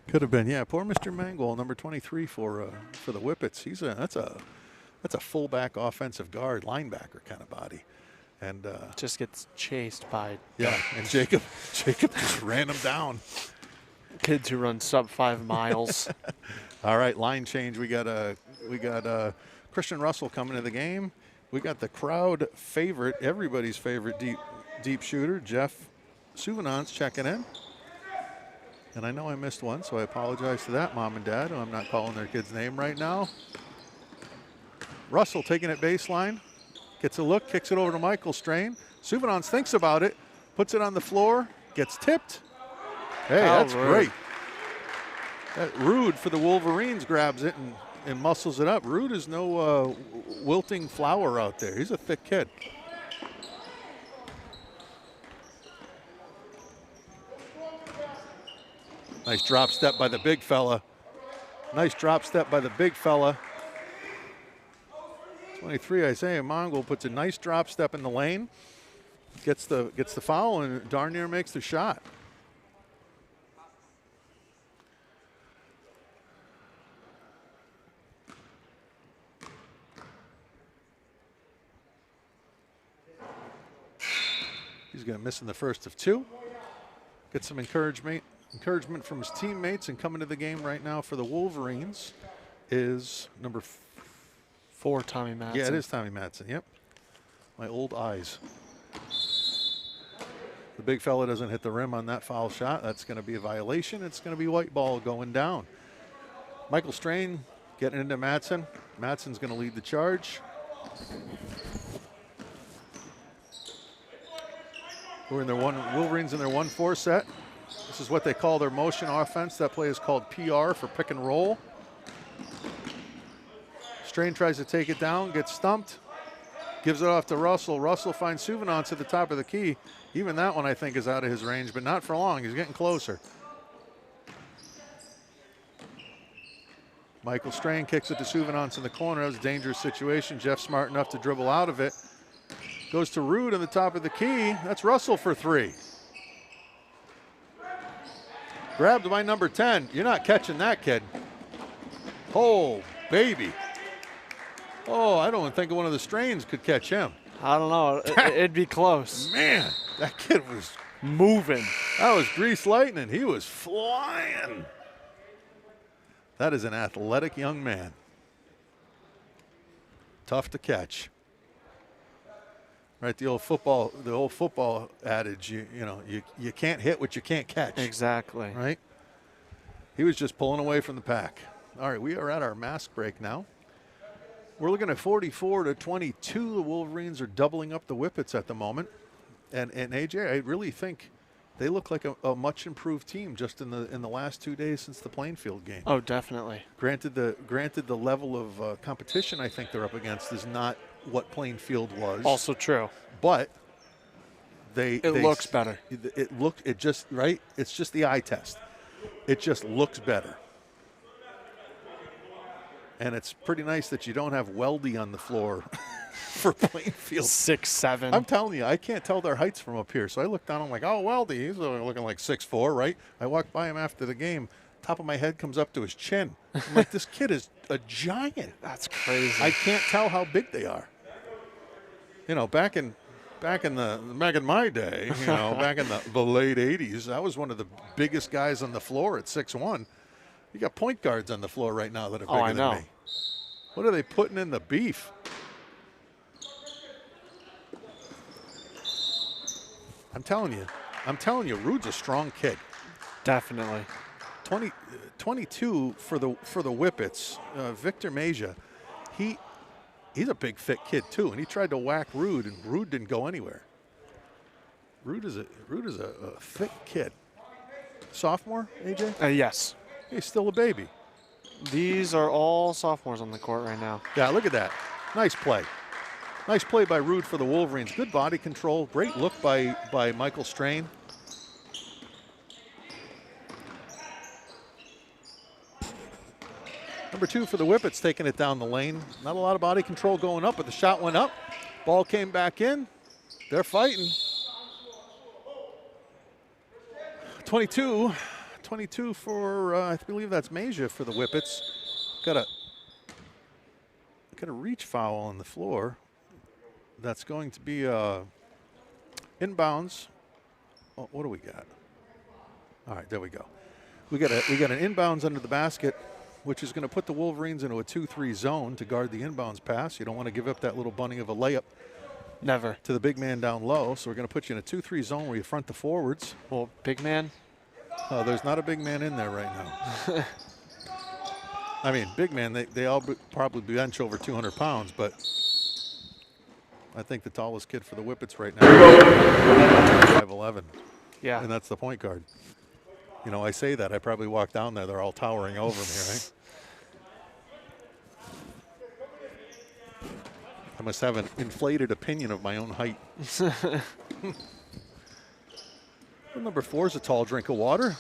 Could have been. Yeah, poor Mr. Mangwal, number 23 for the Whippets. That's a fullback, offensive guard, linebacker kind of body, and just gets chased by. Yeah, and Jacob just ran him down. Kids who run sub 5 miles. All right, line change. We got Christian Russell coming to the game. We got the crowd favorite, everybody's favorite deep shooter, Jeff Souvenance, checking in. And I know I missed one, so I apologize to that, Mom and Dad. I'm not calling their kid's name right now. Russell taking it baseline, gets a look, kicks it over to Michael Strain. Souvenance thinks about it, puts it on the floor, gets tipped. Hey, that's great. That Rude for the Wolverines grabs it and muscles it up. Rude is no wilting flower out there. He's a thick kid. Nice drop step by the big fella. 23, Isaiah Mangwal puts a nice drop step in the lane. Gets the foul and darn near makes the shot. He's going to miss in the first of 2. Get some encouragement from his teammates, and coming to the game right now for the Wolverines is number 4, Tommy Madsen. Yeah, it is Tommy Madsen. Yep. My old eyes. The big fella doesn't hit the rim on that foul shot. That's going to be a violation. It's going to be white ball going down. Michael Strain getting into Madsen. Madsen's going to lead the charge. Wolverines in their 1-4 set. This is what they call their motion offense. That play is called PR for pick and roll. Strain tries to take it down, gets stumped, gives it off to Russell. Russell finds Suvenance at the top of the key. Even that one, I think, is out of his range, but not for long. He's getting closer. Michael Strain kicks it to Suvenance in the corner. That was a dangerous situation. Jeff smart enough to dribble out of it. Goes to Rude on the top of the key. That's Russell for 3. Grabbed by number 10. You're not catching that, kid. Oh, baby. Oh, I don't think one of the Strains could catch him. I don't know. It'd be close. Man, that kid was moving. That was grease lightning. He was flying. That is an athletic young man. Tough to catch. Right, the old football adage, you can't hit what you can't catch. Exactly. Right? He was just pulling away from the pack. All right, we are at our mask break now. We're looking at 44-22. The Wolverines are doubling up the Whippets at the moment. And AJ, I really think they look like a much improved team just in the last 2 days since the Plainfield game. Oh, definitely. Granted the level of competition I think they're up against is not what Plainfield was. Also true. But it looks better. It's just the eye test. It just looks better. And it's pretty nice that you don't have Weldy on the floor for Plainfield. 6'7". I'm telling you, I can't tell their heights from up here. So I look down, I'm like, oh, Weldy, he's looking like 6'4", right? I walk by him after the game. Top of my head comes up to his chin. I'm like, this kid is a giant. That's crazy. I can't tell how big they are. Back in my day, back in the late 80s, I was one of the biggest guys on the floor at 6'1". You got point guards on the floor right now that are bigger than me. What are they putting in the beef? I'm telling you, Rude's a strong kid. Definitely. 22 for the Whippets. Victor Meja, he's a big fit kid too, and he tried to whack Rude, and Rude didn't go anywhere. Rude is a thick kid. Sophomore, AJ? Yes. He's still a baby. These are all sophomores on the court right now. Yeah, look at that. Nice play. Nice play by Rude for the Wolverines. Good body control. Great look by Michael Strain. Number 2 for the Whippets taking it down the lane. Not a lot of body control going up, but the shot went up. Ball came back in. They're fighting. 22 for, I believe that's Meja for the Whippets. Got a reach foul on the floor. That's going to be inbounds. Oh, what do we got? All right, there we go. We got an inbounds under the basket, which is going to put the Wolverines into a 2-3 zone to guard the inbounds pass. You don't want to give up that little bunny of a layup. Never. To the big man down low. So we're going to put you in a 2-3 zone where you front the forwards. Well, big man? Oh, there's not a big man in there right now. I mean, big man, they all probably bench over 200 pounds, but I think the tallest kid for the Whippets right now is 5'11". Yeah. And that's the point guard. I say that. I probably walk down there. They're all towering over me, right? I must have an inflated opinion of my own height. Number 4 is a tall drink of water.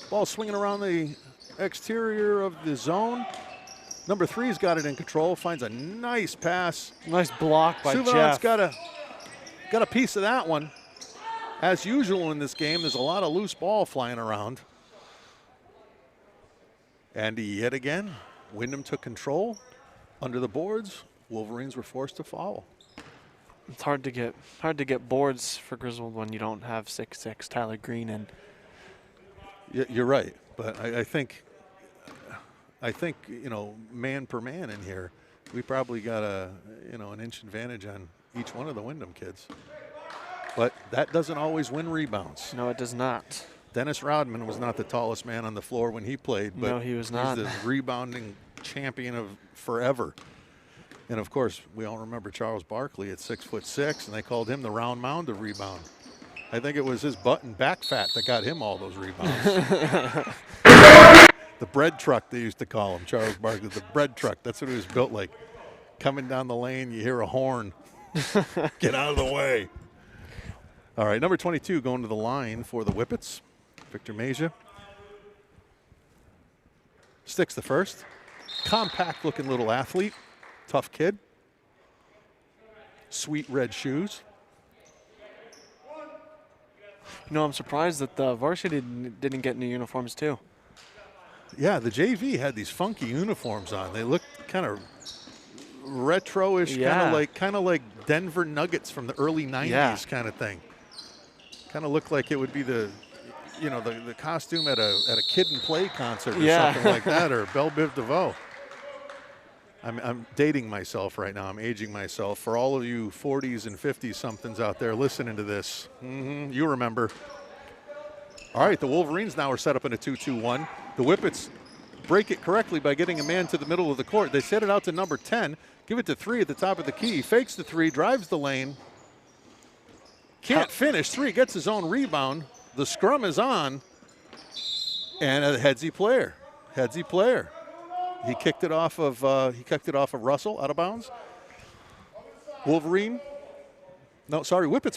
Ball swinging around the exterior of the zone. Number 3's got it in control. Finds a nice pass. Nice block by Suvanon's Jeff. got a piece of that one. As usual in this game, there's a lot of loose ball flying around. And yet again, Windham took control. Under the boards, Wolverines were forced to foul. It's hard to get boards for Griswold when you don't have 6'6" Tyler Green in. You're right, but I think man per man in here, we probably got an inch advantage on each one of the Windham kids. But that doesn't always win rebounds. No, it does not. Dennis Rodman was not the tallest man on the floor when he played, but no, he was not. He's the rebounding champion of forever. And of course, we all remember Charles Barkley at 6'6", and they called him the round mound of rebound. I think it was his butt and back fat that got him all those rebounds. The bread truck, they used to call him, Charles Barkley, the bread truck. That's what he was built like. Coming down the lane, you hear a horn. Get out of the way. All right, number 22 going to the line for the Whippets. Victor Mejia. Sticks the first. Compact-looking little athlete. Tough kid. Sweet red shoes. You know, I'm surprised that the varsity didn't get new uniforms too. Yeah, the JV had these funky uniforms on. They looked kind of retro-ish, kind of like Denver Nuggets from the early 90s kind of thing. Kind of looked like it would be the costume at a kid and play concert or something like that, or Belle Biv DeVoe. I'm dating myself right now. I'm aging myself. For all of you 40s and 50s somethings out there listening to this, you remember. All right, the Wolverines now are set up in a 2-2-1. The Whippets break it correctly by getting a man to the middle of the court. They set it out to number 10, give it to 3 at the top of the key, fakes the 3, drives the lane. Can't finish. 3 gets his own rebound. The scrum is on, and a headsy player. He kicked it off of Russell out of bounds. Whippets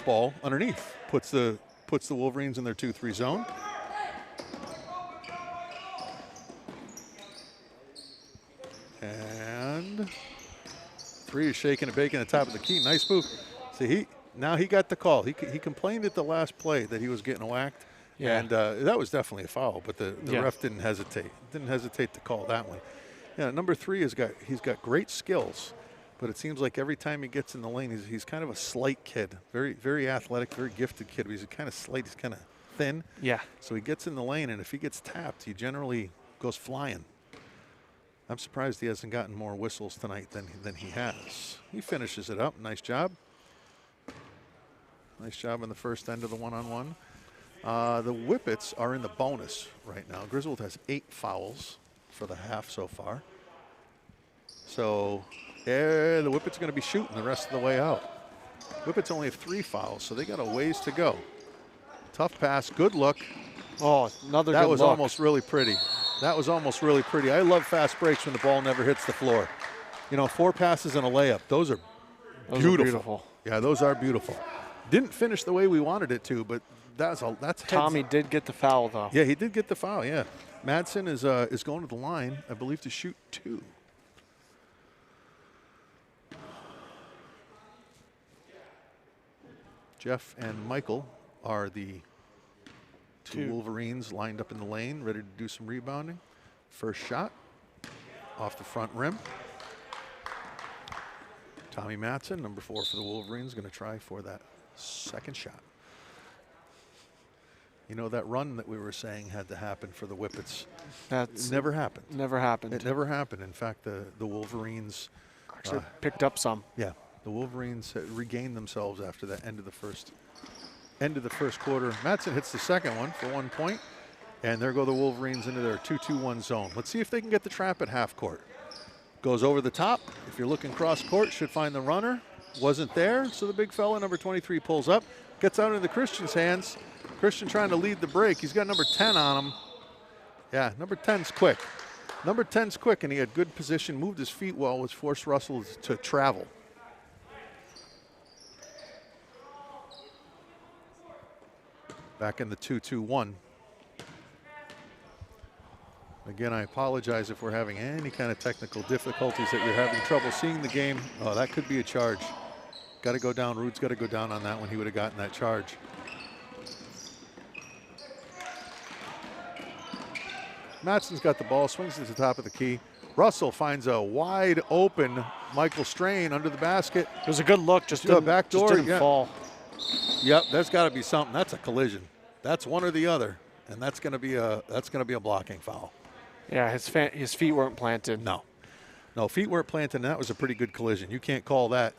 ball underneath puts the Wolverines in their 2-3 zone. And 3 is shaking and baking at the top of the key. Nice move. See, now he got the call. He complained at the last play that he was getting whacked. Yeah. And that was definitely a foul, but the ref didn't hesitate. Didn't hesitate to call that one. Yeah, number 3 he's got great skills, but it seems like every time he gets in the lane, he's kind of a slight kid. Very, very athletic, very gifted kid. But he's kind of slight. He's kind of thin. Yeah. So he gets in the lane, and if he gets tapped, he generally goes flying. I'm surprised he hasn't gotten more whistles tonight than he has. He finishes it up. Nice job. Nice job in the first end of the one-on-one. The Whippets are in the bonus right now. Griswold has 8 fouls for the half so far. So the Whippets are going to be shooting the rest of the way out. Whippets only have 3 fouls, so they got a ways to go. Tough pass, good look. Oh, another good look. That was almost really pretty. I love fast breaks when the ball never hits the floor. 4 passes and a layup. Those are beautiful. Yeah, those are beautiful. Didn't finish the way we wanted it to, but that's Tommy did get the foul though. Yeah, he did get the foul. Yeah, Madsen is going to the line, I believe, to shoot 2. Jeff and Michael are the 2 Wolverines lined up in the lane, ready to do some rebounding. First shot off the front rim. Tommy Madsen, number 4 for the Wolverines, going to try for that second shot. That run that we were saying had to happen for the Whippets. It never happened. Never happened. It never happened. In fact, the Wolverines actually picked up some. Yeah, the Wolverines regained themselves after that end of the first quarter. Madsen hits the second one for 1 point, and there go the Wolverines into their 2-2-1 zone. Let's see if they can get the trap at half court. Goes over the top. If you're looking cross court, should find the runner. Wasn't there, so the big fella, number 23, pulls up, gets out into Christian's hands. Christian trying to lead the break. He's got number 10 on him. Yeah, number 10's quick. Number 10's quick, and he had good position, moved his feet well, which forced Russell to travel. Back in the 2-2-1. Again, I apologize if we're having any kind of technical difficulties, that you're having trouble seeing the game. Oh, that could be a charge. Got to go down. Rude's got to go down on that one. He would have gotten that charge. Madsen's got the ball, swings it to the top of the key. Russell finds a wide open Michael Strain under the basket. It was a good look, just a back door. Just didn't fall. Yep, there's got to be something. That's a collision. That's one or the other, and that's going to be a blocking foul. Yeah, his feet weren't planted. No, feet weren't planted, and that was a pretty good collision. You can't call that.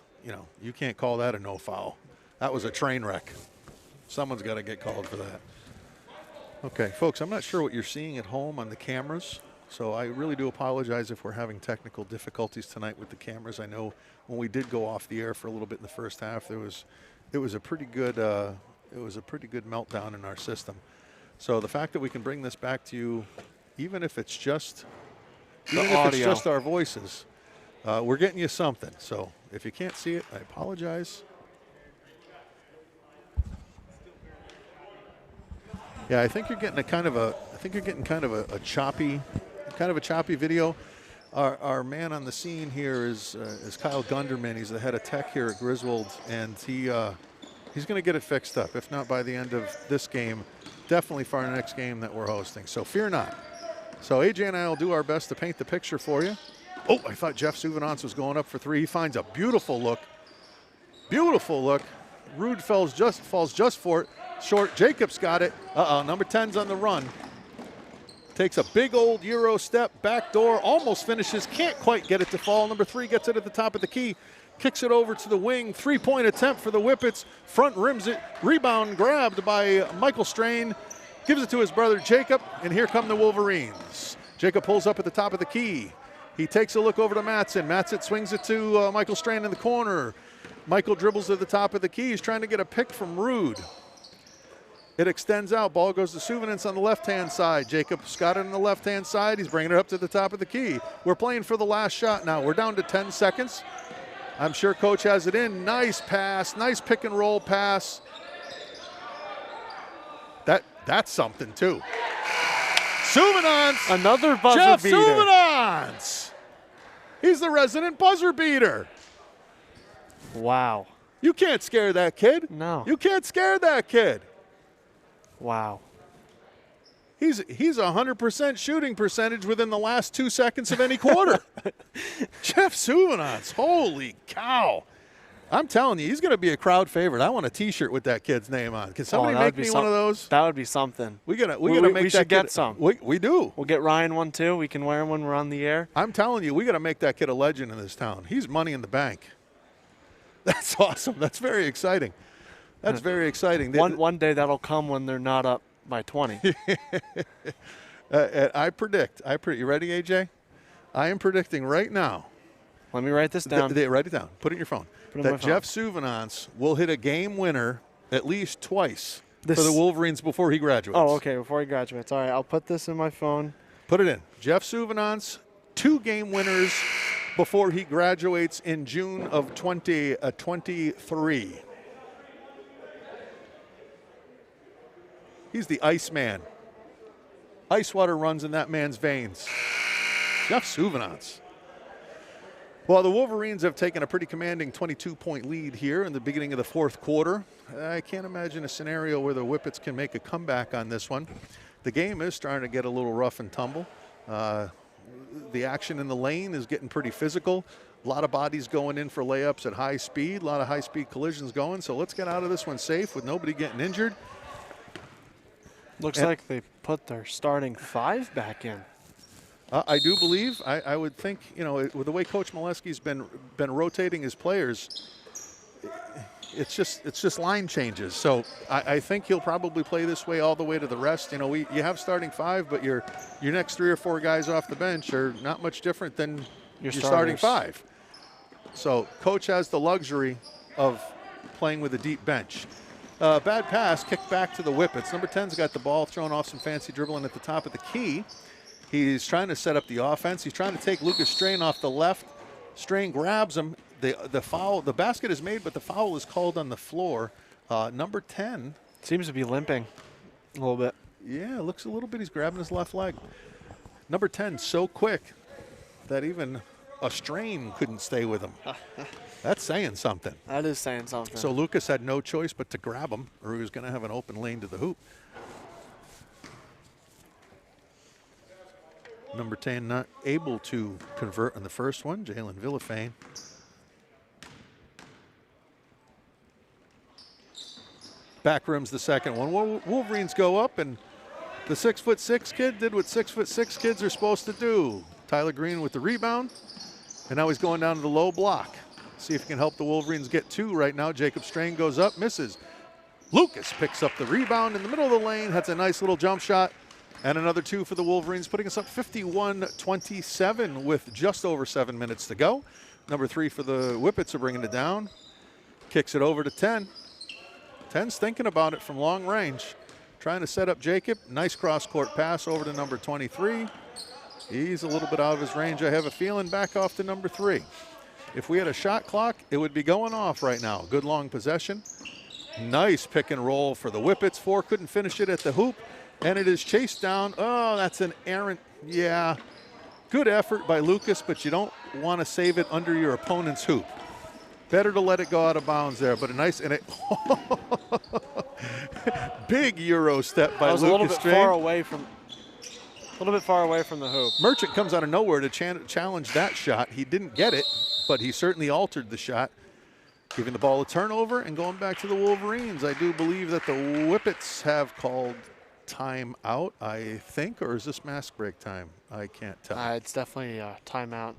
You can't call that a no foul. That was a train wreck. Someone's got to get called for that. Okay, folks, I'm not sure what you're seeing at home on the cameras, so I really do apologize if we're having technical difficulties tonight with the cameras. I know when we did go off the air for a little bit in the first half, it was a pretty good it was a pretty good meltdown in our system. So the fact that we can bring this back to you, even if it's just our voices, we're getting you something. So if you can't see it, I apologize. Yeah, I think you're getting kind of a choppy video. Our man on the scene here is Kyle Gunderman. He's the head of tech here at Griswold, and he's going to get it fixed up. If not by the end of this game, definitely for our next game that we're hosting. So fear not. So AJ and I will do our best to paint the picture for you. Oh, I thought Jeff Souvenance was going up for three. He finds a beautiful look. Beautiful look. Rude falls just for it. Short. Jacobs got it. Number 10's on the run. Takes a big old Euro step, back door, almost finishes, can't quite get it to fall. Number 3 gets it at the top of the key, kicks it over to the wing. 3-point attempt for the Whippets. Front rims it. Rebound grabbed by Michael Strain. Gives it to his brother Jacob, and here come the Wolverines. Jacob pulls up at the top of the key. He takes a look over to Matson. Matson swings it to Michael Strain in the corner. Michael dribbles to the top of the key. He's trying to get a pick from Rude. It extends out. Ball goes to Souvenance on the left-hand side. Jacob's got it on the left-hand side. He's bringing it up to the top of the key. We're playing for the last shot now. We're down to 10 seconds. I'm sure Coach has it in. Nice pass. Nice pick-and-roll pass. That's something, too. Souvenance. Another buzzer Jeff beater. Souvenance. He's the resident buzzer beater. Wow. You can't scare that kid. No. You can't scare that kid. Wow. He's 100% shooting percentage within the last 2 seconds of any quarter. Jeff Souvenance, holy cow. I'm telling you, he's going to be a crowd favorite. I want a T-shirt with that kid's name on. Can somebody make me one of those? That would be something. We gotta make that. We should get some. We do. We'll get Ryan one too. We can wear him when we're on the air. I'm telling you, we got to make that kid a legend in this town. He's money in the bank. That's awesome. That's very exciting. That's very exciting. One day that'll come when they're not up by 20. I predict. You ready, AJ? I am predicting right now. Let me write this down. Write it down. Put it in your phone. That Jeff Souvenance will hit a game winner at least twice for the Wolverines before he graduates. Oh, okay, before he graduates. All right, I'll put this in my phone. Put it in. Jeff Souvenance, 2 game winners before he graduates in June of 2023. He's the Iceman. Ice water runs in that man's veins. Jeff Souvenance. Well, the Wolverines have taken a pretty commanding 22-point lead here in the beginning of the 4th quarter. I can't imagine a scenario where the Whippets can make a comeback on this one. The game is starting to get a little rough and tumble. The action in the lane is getting pretty physical. A lot of bodies going in for layups at high speed, a lot of high-speed collisions going. So let's get out of this one safe with nobody getting injured. Looks like they put their starting 5 back in. I do believe. I would think, with the way Coach Molesky's been rotating his players, it's just line changes. So I think he'll probably play this way all the way to the rest. You have starting 5, but your next 3 or 4 guys off the bench are not much different than your starting 5. So Coach has the luxury of playing with a deep bench. Bad pass, kicked back to the Whippets. Number 10's got the ball, throwing off some fancy dribbling at the top of the key. He's trying to set up the offense. He's trying to take Lucas Strain off the left. Strain grabs him. The foul, the basket is made, but the foul is called on the floor. Number 10 seems to be limping a little bit. Yeah, looks a little bit. He's grabbing his left leg. Number 10 so quick that even a Strain couldn't stay with him. That's saying something. That is saying something. So Lucas had no choice but to grab him, or he was going to have an open lane to the hoop. Number 10 not able to convert on the first one, Jalen Villafane. Back rims the second one. Wolverines go up, and the 6'6" kid did what 6'6" kids are supposed to do. Tyler Green with the rebound, and now he's going down to the low block. See if he can help the Wolverines get 2 right now. Jacob Strain goes up, misses. Lucas picks up the rebound in the middle of the lane, has a nice little jump shot. And another 2 for the Wolverines, putting us up 51-27 with just over 7 minutes to go. Number 3 for the Whippets are bringing it down. Kicks it over to 10. 10's thinking about it from long range. Trying to set up Jacob. Nice cross-court pass over to number 23. He's a little bit out of his range, I have a feeling. Back off to number 3. If we had a shot clock, it would be going off right now. Good long possession. Nice pick and roll for the Whippets. 4 couldn't finish it at the hoop, and it is chased down. Oh, that's an errant. Yeah, good effort by Lucas, but you don't want to save it under your opponent's hoop. Better to let it go out of bounds there, but a nice, and it big Euro step by Lucas. A little bit far away from the hoop. Merchant comes out of nowhere to challenge that shot. He didn't get it, but he certainly altered the shot, giving the ball a turnover and going back to the Wolverines. I do believe that the Whippets have called timeout, I think, or is this mask break time? I can't tell. It's definitely a timeout.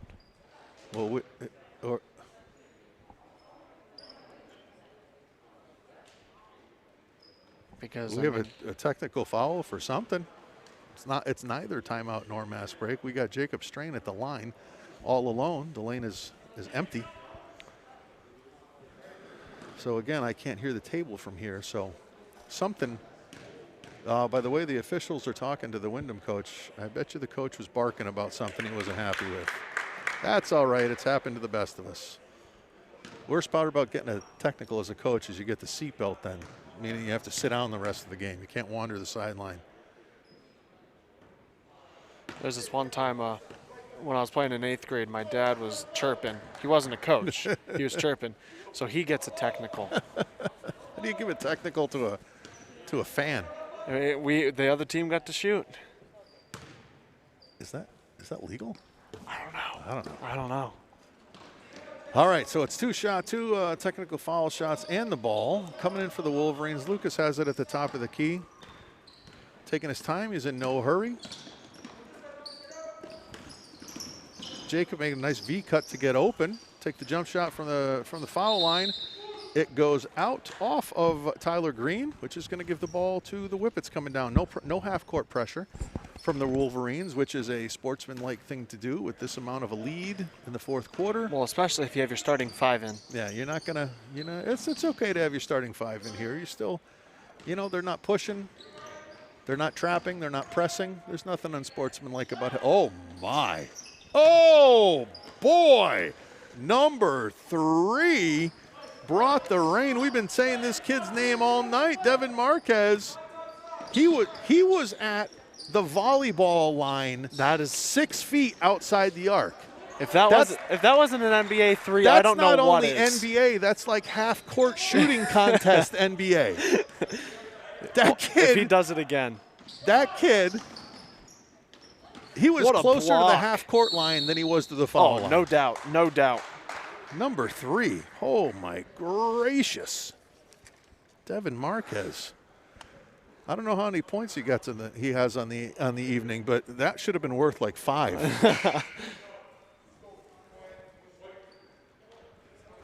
Well, because we have a technical foul for something. It's neither timeout nor mask break. We got Jacob Strain at the line all alone. The lane is empty. So again, I can't hear the table from here. So something, by the way the officials are talking to the Windham coach, I bet you the coach was barking about something he wasn't happy with. That's all right. It's happened to the best of us. Worst part about getting a technical as a coach is you get the seatbelt then, meaning you have to sit down the rest of the game. You can't wander the sideline. There's this one time when I was playing in 8th grade, my dad was chirping. He wasn't a coach. He was chirping. So he gets a technical. How do you give a technical to a fan? The other team got to shoot. Is that legal? I don't know. All right, so it's two technical foul shots and the ball coming in for the Wolverines. Lucas has it at the top of the key. Taking his time, he's in no hurry. Jacob making a nice V cut to get open. Take the jump shot from the foul line. It goes out off of Tyler Green, which is going to give the ball to the Whippets coming down. No half-court pressure from the Wolverines, which is a sportsman-like thing to do with this amount of a lead in the 4th quarter. Well, especially if you have your starting 5 in. Yeah, you're not going to, it's okay to have your starting 5 in here. You're still, they're not pushing. They're not trapping. They're not pressing. There's nothing unsportsmanlike about it. Oh, my. Oh, boy. Number 3 brought the rain. We've been saying this kid's name all night. Devin Marquez. He was at the volleyball line. That is 6 feet outside the arc. If that wasn't an NBA 3, I don't know what is. That's not only NBA. That's like half-court shooting contest NBA. That kid. If he does it again. That kid. He was closer to the half-court line than he was to the foul line. No doubt. No doubt. Number 3. Oh, my gracious. Devin Marquez. I don't know how many points he has on the evening, but that should have been worth like 5.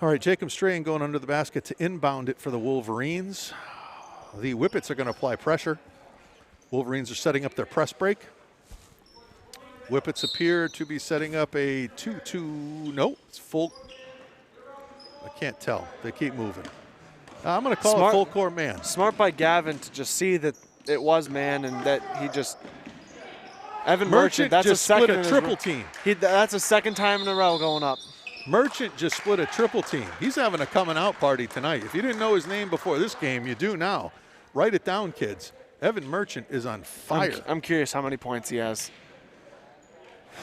All right, Jacob Strain going under the basket to inbound it for the Wolverines. The Whippets are going to apply pressure. Wolverines are setting up their press break. Whippets appear to be setting up a 2-2. No, it's full. I can't tell. They keep moving. I'm going to call it full court man. Smart by Gavin to just see that it was man and that he just. Evan Merchant that's just split a triple team. That's a second time in a row going up. Merchant just split a triple team. He's having a coming out party tonight. If you didn't know his name before this game, you do now. Write it down, kids. Evan Merchant is on fire. I'm curious how many points he has.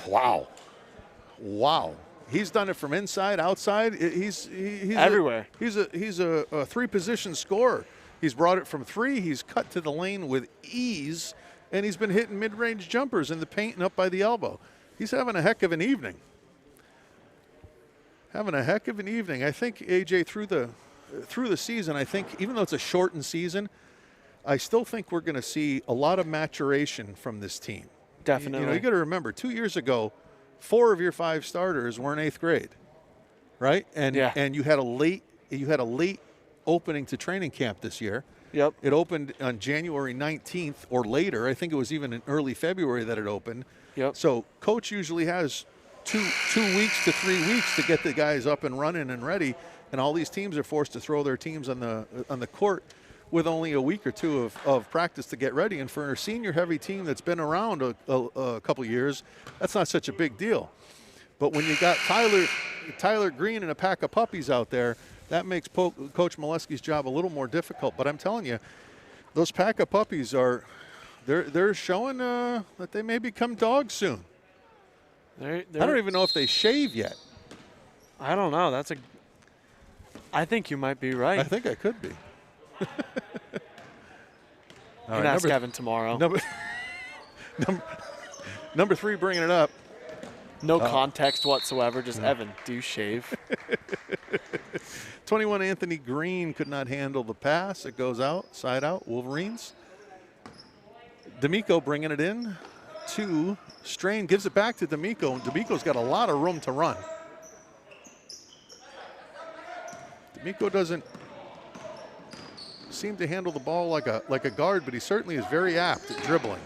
Wow. He's done it from inside, outside. He's everywhere. He's a 3-position scorer. He's brought it from 3. He's cut to the lane with ease, and he's been hitting mid-range jumpers in the paint and up by the elbow. He's having a heck of an evening. I think AJ through the season. I think even though it's a shortened season, I still think we're going to see a lot of maturation from this team. Definitely. You got to remember, 2 years ago, 4 of your 5 starters were in 8th grade, right? And you had a late opening to training camp this year. Yep. It opened on January 19th or later. I think it was even in early February that it opened. Yep. So coach usually has two weeks to 3 weeks to get the guys up and running and ready. And all these teams are forced to throw their teams on the court with only a week or two of practice to get ready. And for a senior-heavy team that's been around a couple of years, that's not such a big deal. But when you got Tyler Green and a pack of puppies out there, that makes Coach Molesky's job a little more difficult. But I'm telling you, those pack of puppies they're showing that they may become dogs soon. I don't even know if they shave yet. I don't know. I think you might be right. I think I could be. You can ask Kevin tomorrow. Number 3 bringing it up. No context whatsoever. Just Evan, do you shave? 21 Anthony Green could not handle the pass. It goes out, side out, Wolverines. D'Amico bringing it in to Strain, gives it back to D'Amico, and D'Amico's got a lot of room to run. D'Amico doesn't seem to handle the ball like a guard, but he certainly is very apt at dribbling.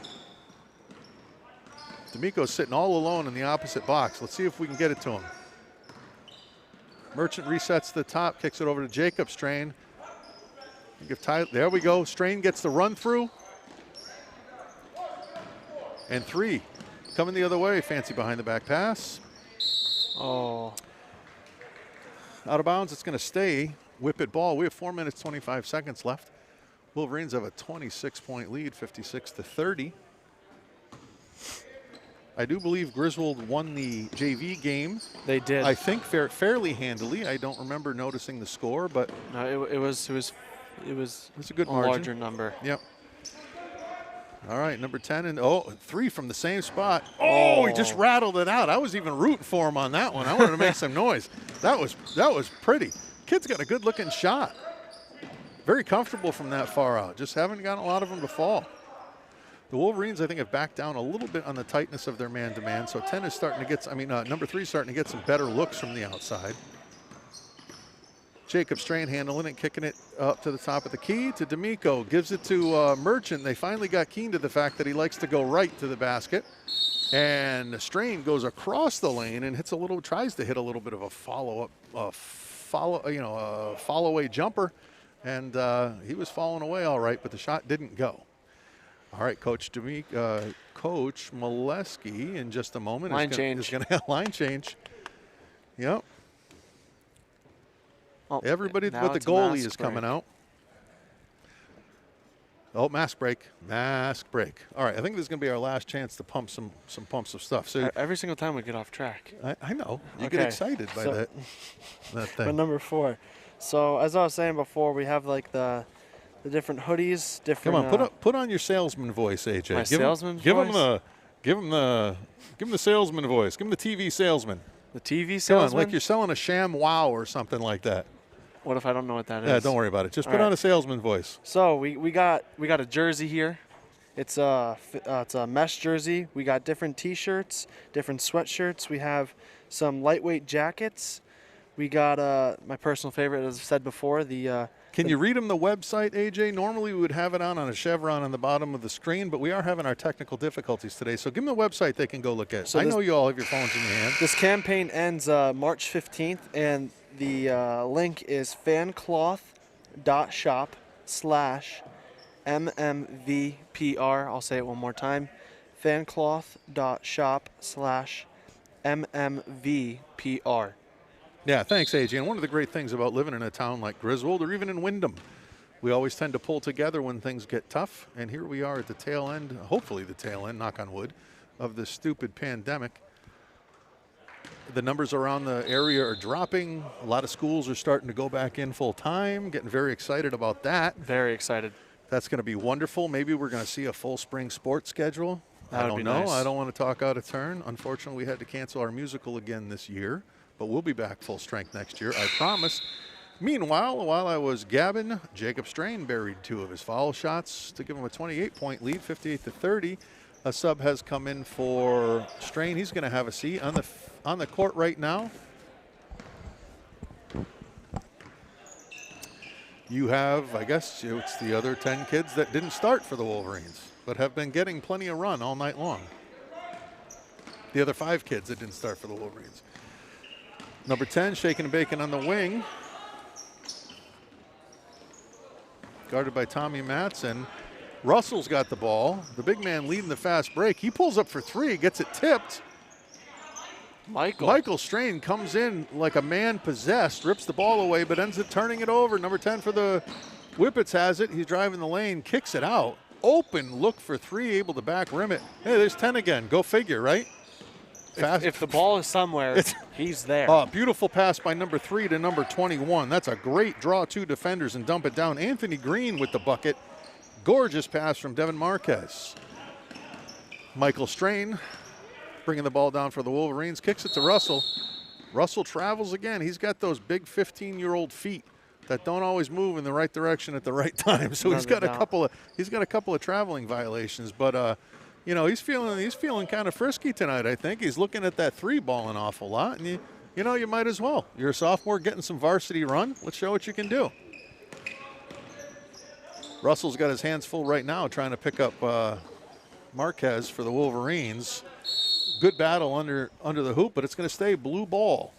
D'Amico's sitting all alone in the opposite box. Let's see if we can get it to him. Merchant resets the top, kicks it over to Jacob Strain. There we go. Strain gets the run through. And 3 coming the other way. Fancy behind the back pass. Oh. Out of bounds. It's going to stay. Whip it ball. We have 4 minutes, 25 seconds left. Wolverines have a 26-point lead, 56-30. I do believe Griswold won the JV game. They did. I think fairly handily. I don't remember noticing the score, but no, it was a good margin. Larger number. Yep. All right, number 10 and 3 from the same spot. Oh, he just rattled it out. I was even rooting for him on that one. I wanted to make some noise. That was pretty. Kid's got a good-looking shot. Very comfortable from that far out. Just haven't gotten a lot of them to fall. The Wolverines, I think, have backed down a little bit on the tightness of their man-to-man. So 10 is starting to get, number 3 is starting to get some better looks from the outside. Jacob Strain handling it, kicking it up to the top of the key to D'Amico. Gives it to Merchant. They finally got keen to the fact that he likes to go right to the basket. And Strain goes across the lane and tries to hit a little bit of a follow-away jumper. And he was falling away all right, but the shot didn't go. All right, Coach Molesky in just a moment is going to have line change. Yep. Oh, everybody but the goalie is coming out. Oh, mask break. All right, I think this is going to be our last chance to pump some pumps of stuff. So every single time we get off track. I know. You get excited by that thing. But number 4. So as I was saying before, we have like the different hoodies, different. Come on, put on your salesman voice, AJ. My salesman voice. Give him the salesman voice. Give him the TV salesman. The TV salesman. Come on, like you're selling a sham wow or something like that. What if I don't know what that is? Yeah, don't worry about it. Just put on a salesman voice. So we got a jersey here. It's a mesh jersey. We got different T-shirts, different sweatshirts. We have some lightweight jackets. We got my personal favorite, as I've said before, Can you read them the website, AJ? Normally we would have it on a chevron on the bottom of the screen, but we are having our technical difficulties today. So give them the website they can go look at. So I know you all have your phones in your hand. This campaign ends March 15th, and the link is fancloth.shop/MMVPR. I'll say it one more time. fancloth.shop/MMVPR. Yeah, thanks, AJ. And one of the great things about living in a town like Griswold or even in Windham, we always tend to pull together when things get tough. And here we are at the tail end, hopefully the tail end, knock on wood, of this stupid pandemic. The numbers around the area are dropping. A lot of schools are starting to go back in full time, getting very excited about that. Very excited. That's going to be wonderful. Maybe we're going to see a full spring sports schedule. I don't know. Nice. I don't want to talk out of turn. Unfortunately, we had to cancel our musical again this year. But we'll be back full strength next year, I promise. Meanwhile, while I was gabbing, Jacob Strain buried 2 of his foul shots to give him a 28-point lead, 58-30. A sub has come in for Strain. He's going to have a seat on the court right now. You have, I guess, it's the other 10 kids that didn't start for the Wolverines, but have been getting plenty of run all night long. The other 5 kids that didn't start for the Wolverines. Number 10, shaking and baking on the wing. guarded by Tommy Matson. Russell's got the ball. The big man leading the fast break. He pulls up for three, gets it tipped. Michael Strain comes in like a man possessed, rips the ball away, but ends up turning it over. Number 10 for the Whippets has it. He's driving the lane, kicks it out. Open look for three, able to back rim it. Hey, there's 10 again. Go figure, right? If the ball is somewhere, he's there. Beautiful pass by number 3 to number 21. That's a great draw, two defenders and dump it down. Anthony Green with the bucket. Gorgeous pass from Devin Marquez. Michael Strain bringing the ball down for the Wolverines, kicks it to Russell. Russell travels again. He's got those big 15-year-old feet that don't always move in the right direction at the right time. So he's got a couple of traveling violations, but you know, he's feeling kind of frisky tonight, I think. He's looking at that three ball an awful lot, and you know, you might as well. You're a sophomore getting some varsity run. Let's show what you can do. Russell's got his hands full right now trying to pick up Marquez for the Wolverines. Good battle under the hoop, but it's going to stay blue ball.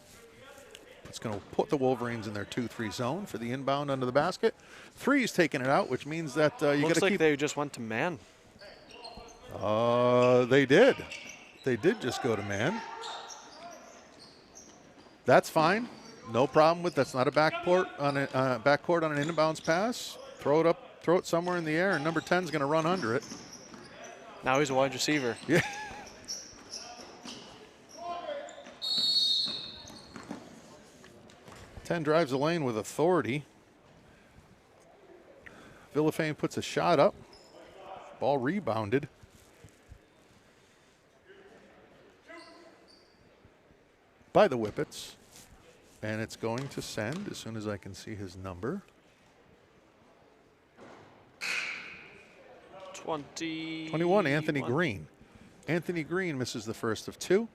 It's going to put the Wolverines in their 2-3 zone for the inbound under the basket. Three's taking it out, which means that you got to keep. Looks like they just went to man. They did. They did just go to man. That's fine. No problem with that's not a backcourt on an inbounds pass. Throw it somewhere in the air, and number 10's going to run under it. Now he's a wide receiver. Yeah. Ten drives the lane with authority. Villafane puts a shot up. Ball rebounded. By the Whippets. And it's going to send as soon as I can see his number. 21, Anthony Green. Anthony Green misses the first of two.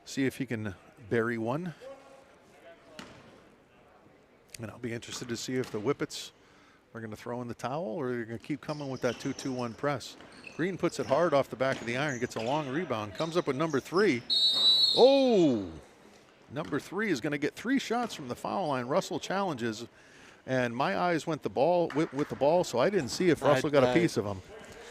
See if he can bury one. And I'll be interested to see if the Whippets are going to throw in the towel or they're going to keep coming with that 2-2-1 press. Green puts it hard off the back of the iron, gets a long rebound, comes up with number 3. Oh, number 3 is going to get 3 shots from the foul line. Russell challenges, and my eyes went the ball with the ball, so I didn't see if Russell got a piece of him.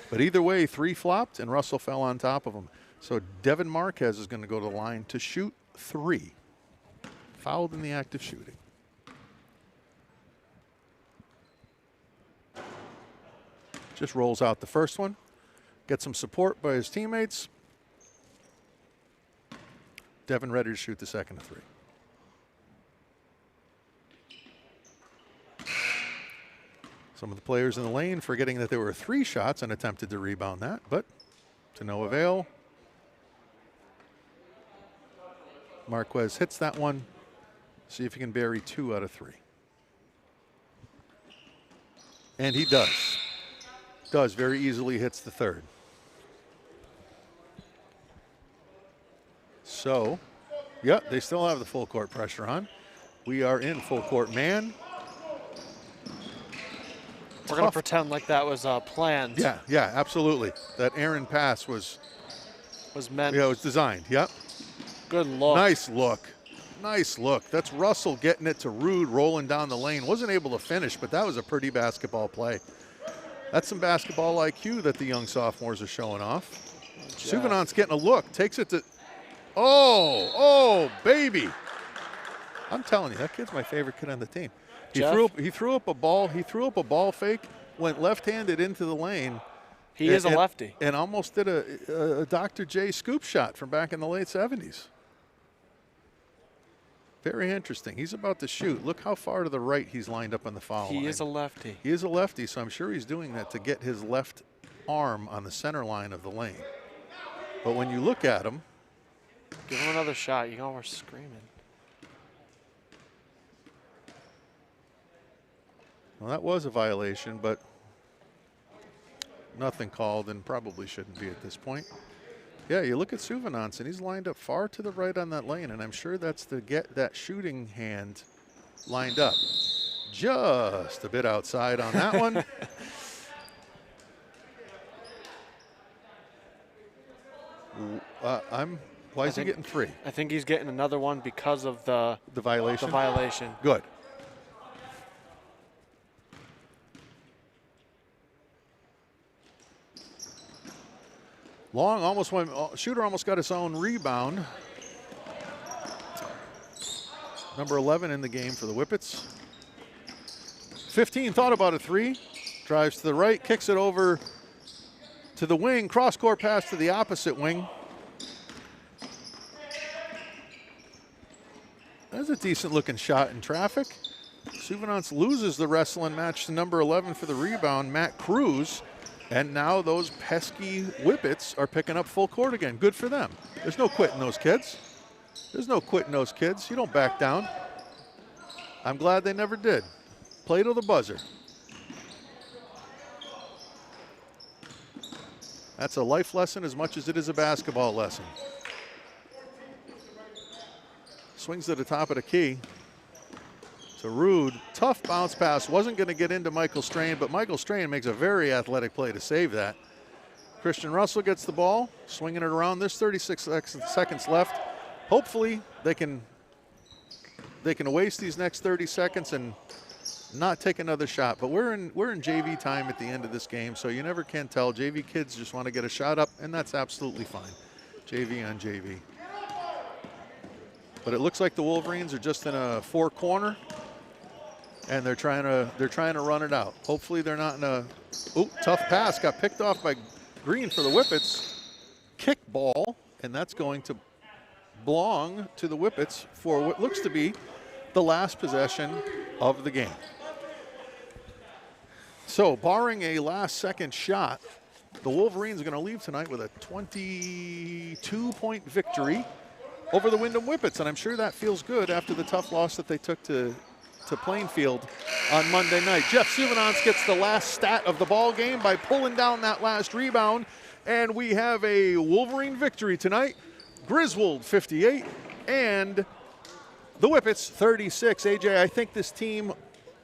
But either way, 3 flopped, and Russell fell on top of him. So Devin Marquez is going to go to the line to shoot 3. Fouled in the act of shooting. Just rolls out the first one. Gets some support by his teammates. Devin ready to shoot the second of 3. Some of the players in the lane forgetting that there were 3 shots and attempted to rebound that, but to no avail. Marquez hits that one. See if he can bury 2 out of 3. And he does. Does very easily, hits the third. So, yeah, they still have the full court pressure on. We are in full court man. We're going to pretend like that was planned. Yeah, absolutely. That Aaron pass was meant. Yeah, it was designed. Yep. Good look. Nice look. Nice look. That's Russell getting it to Rude, rolling down the lane. Wasn't able to finish, but that was a pretty basketball play. That's some basketball IQ that the young sophomores are showing off. Suvanant's getting a look. Takes it to. Oh, baby. I'm telling you, that kid's my favorite kid on the team. He threw up a ball fake, went left-handed into the lane. He is a lefty. And almost did a Dr. J scoop shot from back in the late 70s. Very interesting. He's about to shoot. Look how far to the right he's lined up on the foul line. He is a lefty. He is a lefty, so I'm sure he's doing that to get his left arm on the center line of the lane. But when you look at him. Give him another shot. You know we're screaming. Well, that was a violation, but nothing called and probably shouldn't be at this point. Yeah, you look at Suvanants, and he's lined up far to the right on that lane, and I'm sure that's to get that shooting hand lined up. Just a bit outside on that one. Why is he getting 3? I think he's getting another one because of the violation. The violation. Good. Long almost went, shooter almost got his own rebound. Number 11 in the game for the Whippets. 15 thought about a three. Drives to the right, kicks it over to the wing. Cross-court pass to the opposite wing. That's a decent-looking shot in traffic. Suvenance loses the wrestling match to number 11 for the rebound, Matt Cruz. And now those pesky Whippets are picking up full court again. Good for them. There's no quitting those kids. There's no quitting those kids. You don't back down. I'm glad they never did. Play to the buzzer. That's a life lesson as much as it is a basketball lesson. Swings to the top of the key. It's a rude, tough bounce pass. Wasn't going to get into Michael Strain, but Michael Strain makes a very athletic play to save that. Christian Russell gets the ball, swinging it around. There's 36 seconds left. Hopefully they can waste these next 30 seconds and not take another shot. But we're in JV time at the end of this game, so you never can tell. JV kids just want to get a shot up, and that's absolutely fine. JV on JV. But it looks like the Wolverines are just in a four corner, and they're trying to run it out. Hopefully they're not in a tough pass. Got picked off by Green for the Whippets. Kick ball, and that's going to belong to the Whippets for what looks to be the last possession of the game. So barring a last-second shot, the Wolverines are going to leave tonight with a 22-point victory over the Windham Whippets, and I'm sure that feels good after the tough loss that they took to Plainfield on Monday night. Jeff Suvenance gets the last stat of the ball game by pulling down that last rebound, and we have a Wolverine victory tonight. Griswold 58 and the Whippets 36. AJ, I think this team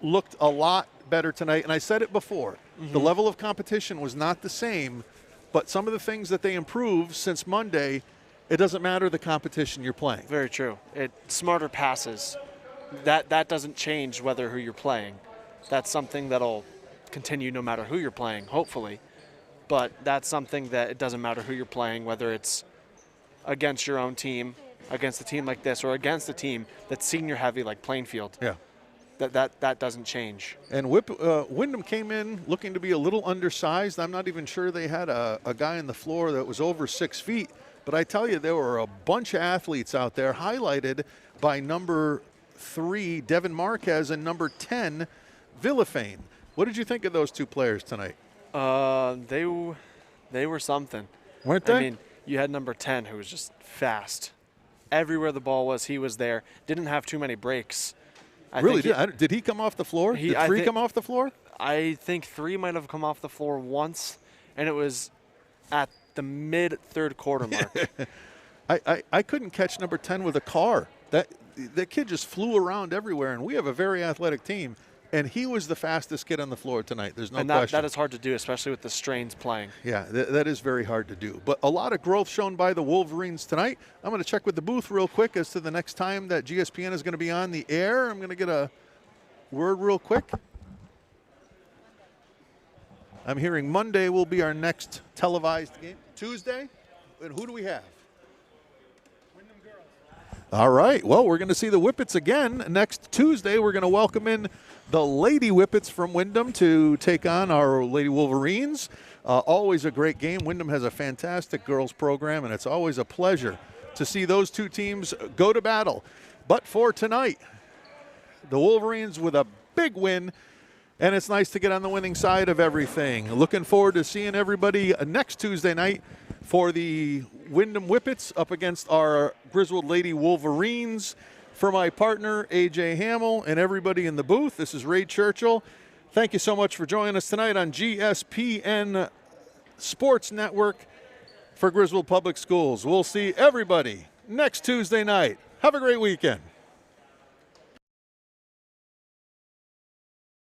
looked a lot better tonight, and I said it before. The level of competition was not the same, but some of the things that they improved since Monday, it doesn't matter the competition you're playing. Very true. Smarter passes. That doesn't change whether who you're playing. That's something that'll continue no matter who you're playing, hopefully. But that's something that it doesn't matter who you're playing, whether it's against your own team, against a team like this, or against a team that's senior heavy like Plainfield. Yeah. That doesn't change. And Windham came in looking to be a little undersized. I'm not even sure they had a guy on the floor that was over 6 feet. But I tell you, there were a bunch of athletes out there, highlighted by number 3, Devin Marquez, and number 10, Villafane. What did you think of those two players tonight? They were something. Weren't they? I mean, you had number 10 who was just fast. Everywhere the ball was, he was there. Didn't have too many breaks. Did he come off the floor? Did 3 come off the floor? I think 3 might have come off the floor once, and it was at the mid-third quarter mark. I couldn't catch number 10 with a car. That kid just flew around everywhere, and we have a very athletic team, and he was the fastest kid on the floor tonight. There's no question. That is hard to do, especially with the Strains playing. Yeah, that is very hard to do. But a lot of growth shown by the Wolverines tonight. I'm going to check with the booth real quick as to the next time that GSPN is going to be on the air. I'm going to get a word real quick. I'm hearing Monday will be our next televised game. Tuesday? And who do we have? Windham girls. All right. Well, we're going to see the Whippets again. Next Tuesday, we're going to welcome in the Lady Whippets from Windham to take on our Lady Wolverines. Always a great game. Windham has a fantastic girls program, and it's always a pleasure to see those two teams go to battle. But for tonight, the Wolverines with a big win, and it's nice to get on the winning side of everything. Looking forward to seeing everybody next Tuesday night for the Windham Whippets up against our Griswold Lady Wolverines. For my partner, A.J. Hamill, and everybody in the booth, this is Ray Churchill. Thank you so much for joining us tonight on GSPN Sports Network for Griswold Public Schools. We'll see everybody next Tuesday night. Have a great weekend.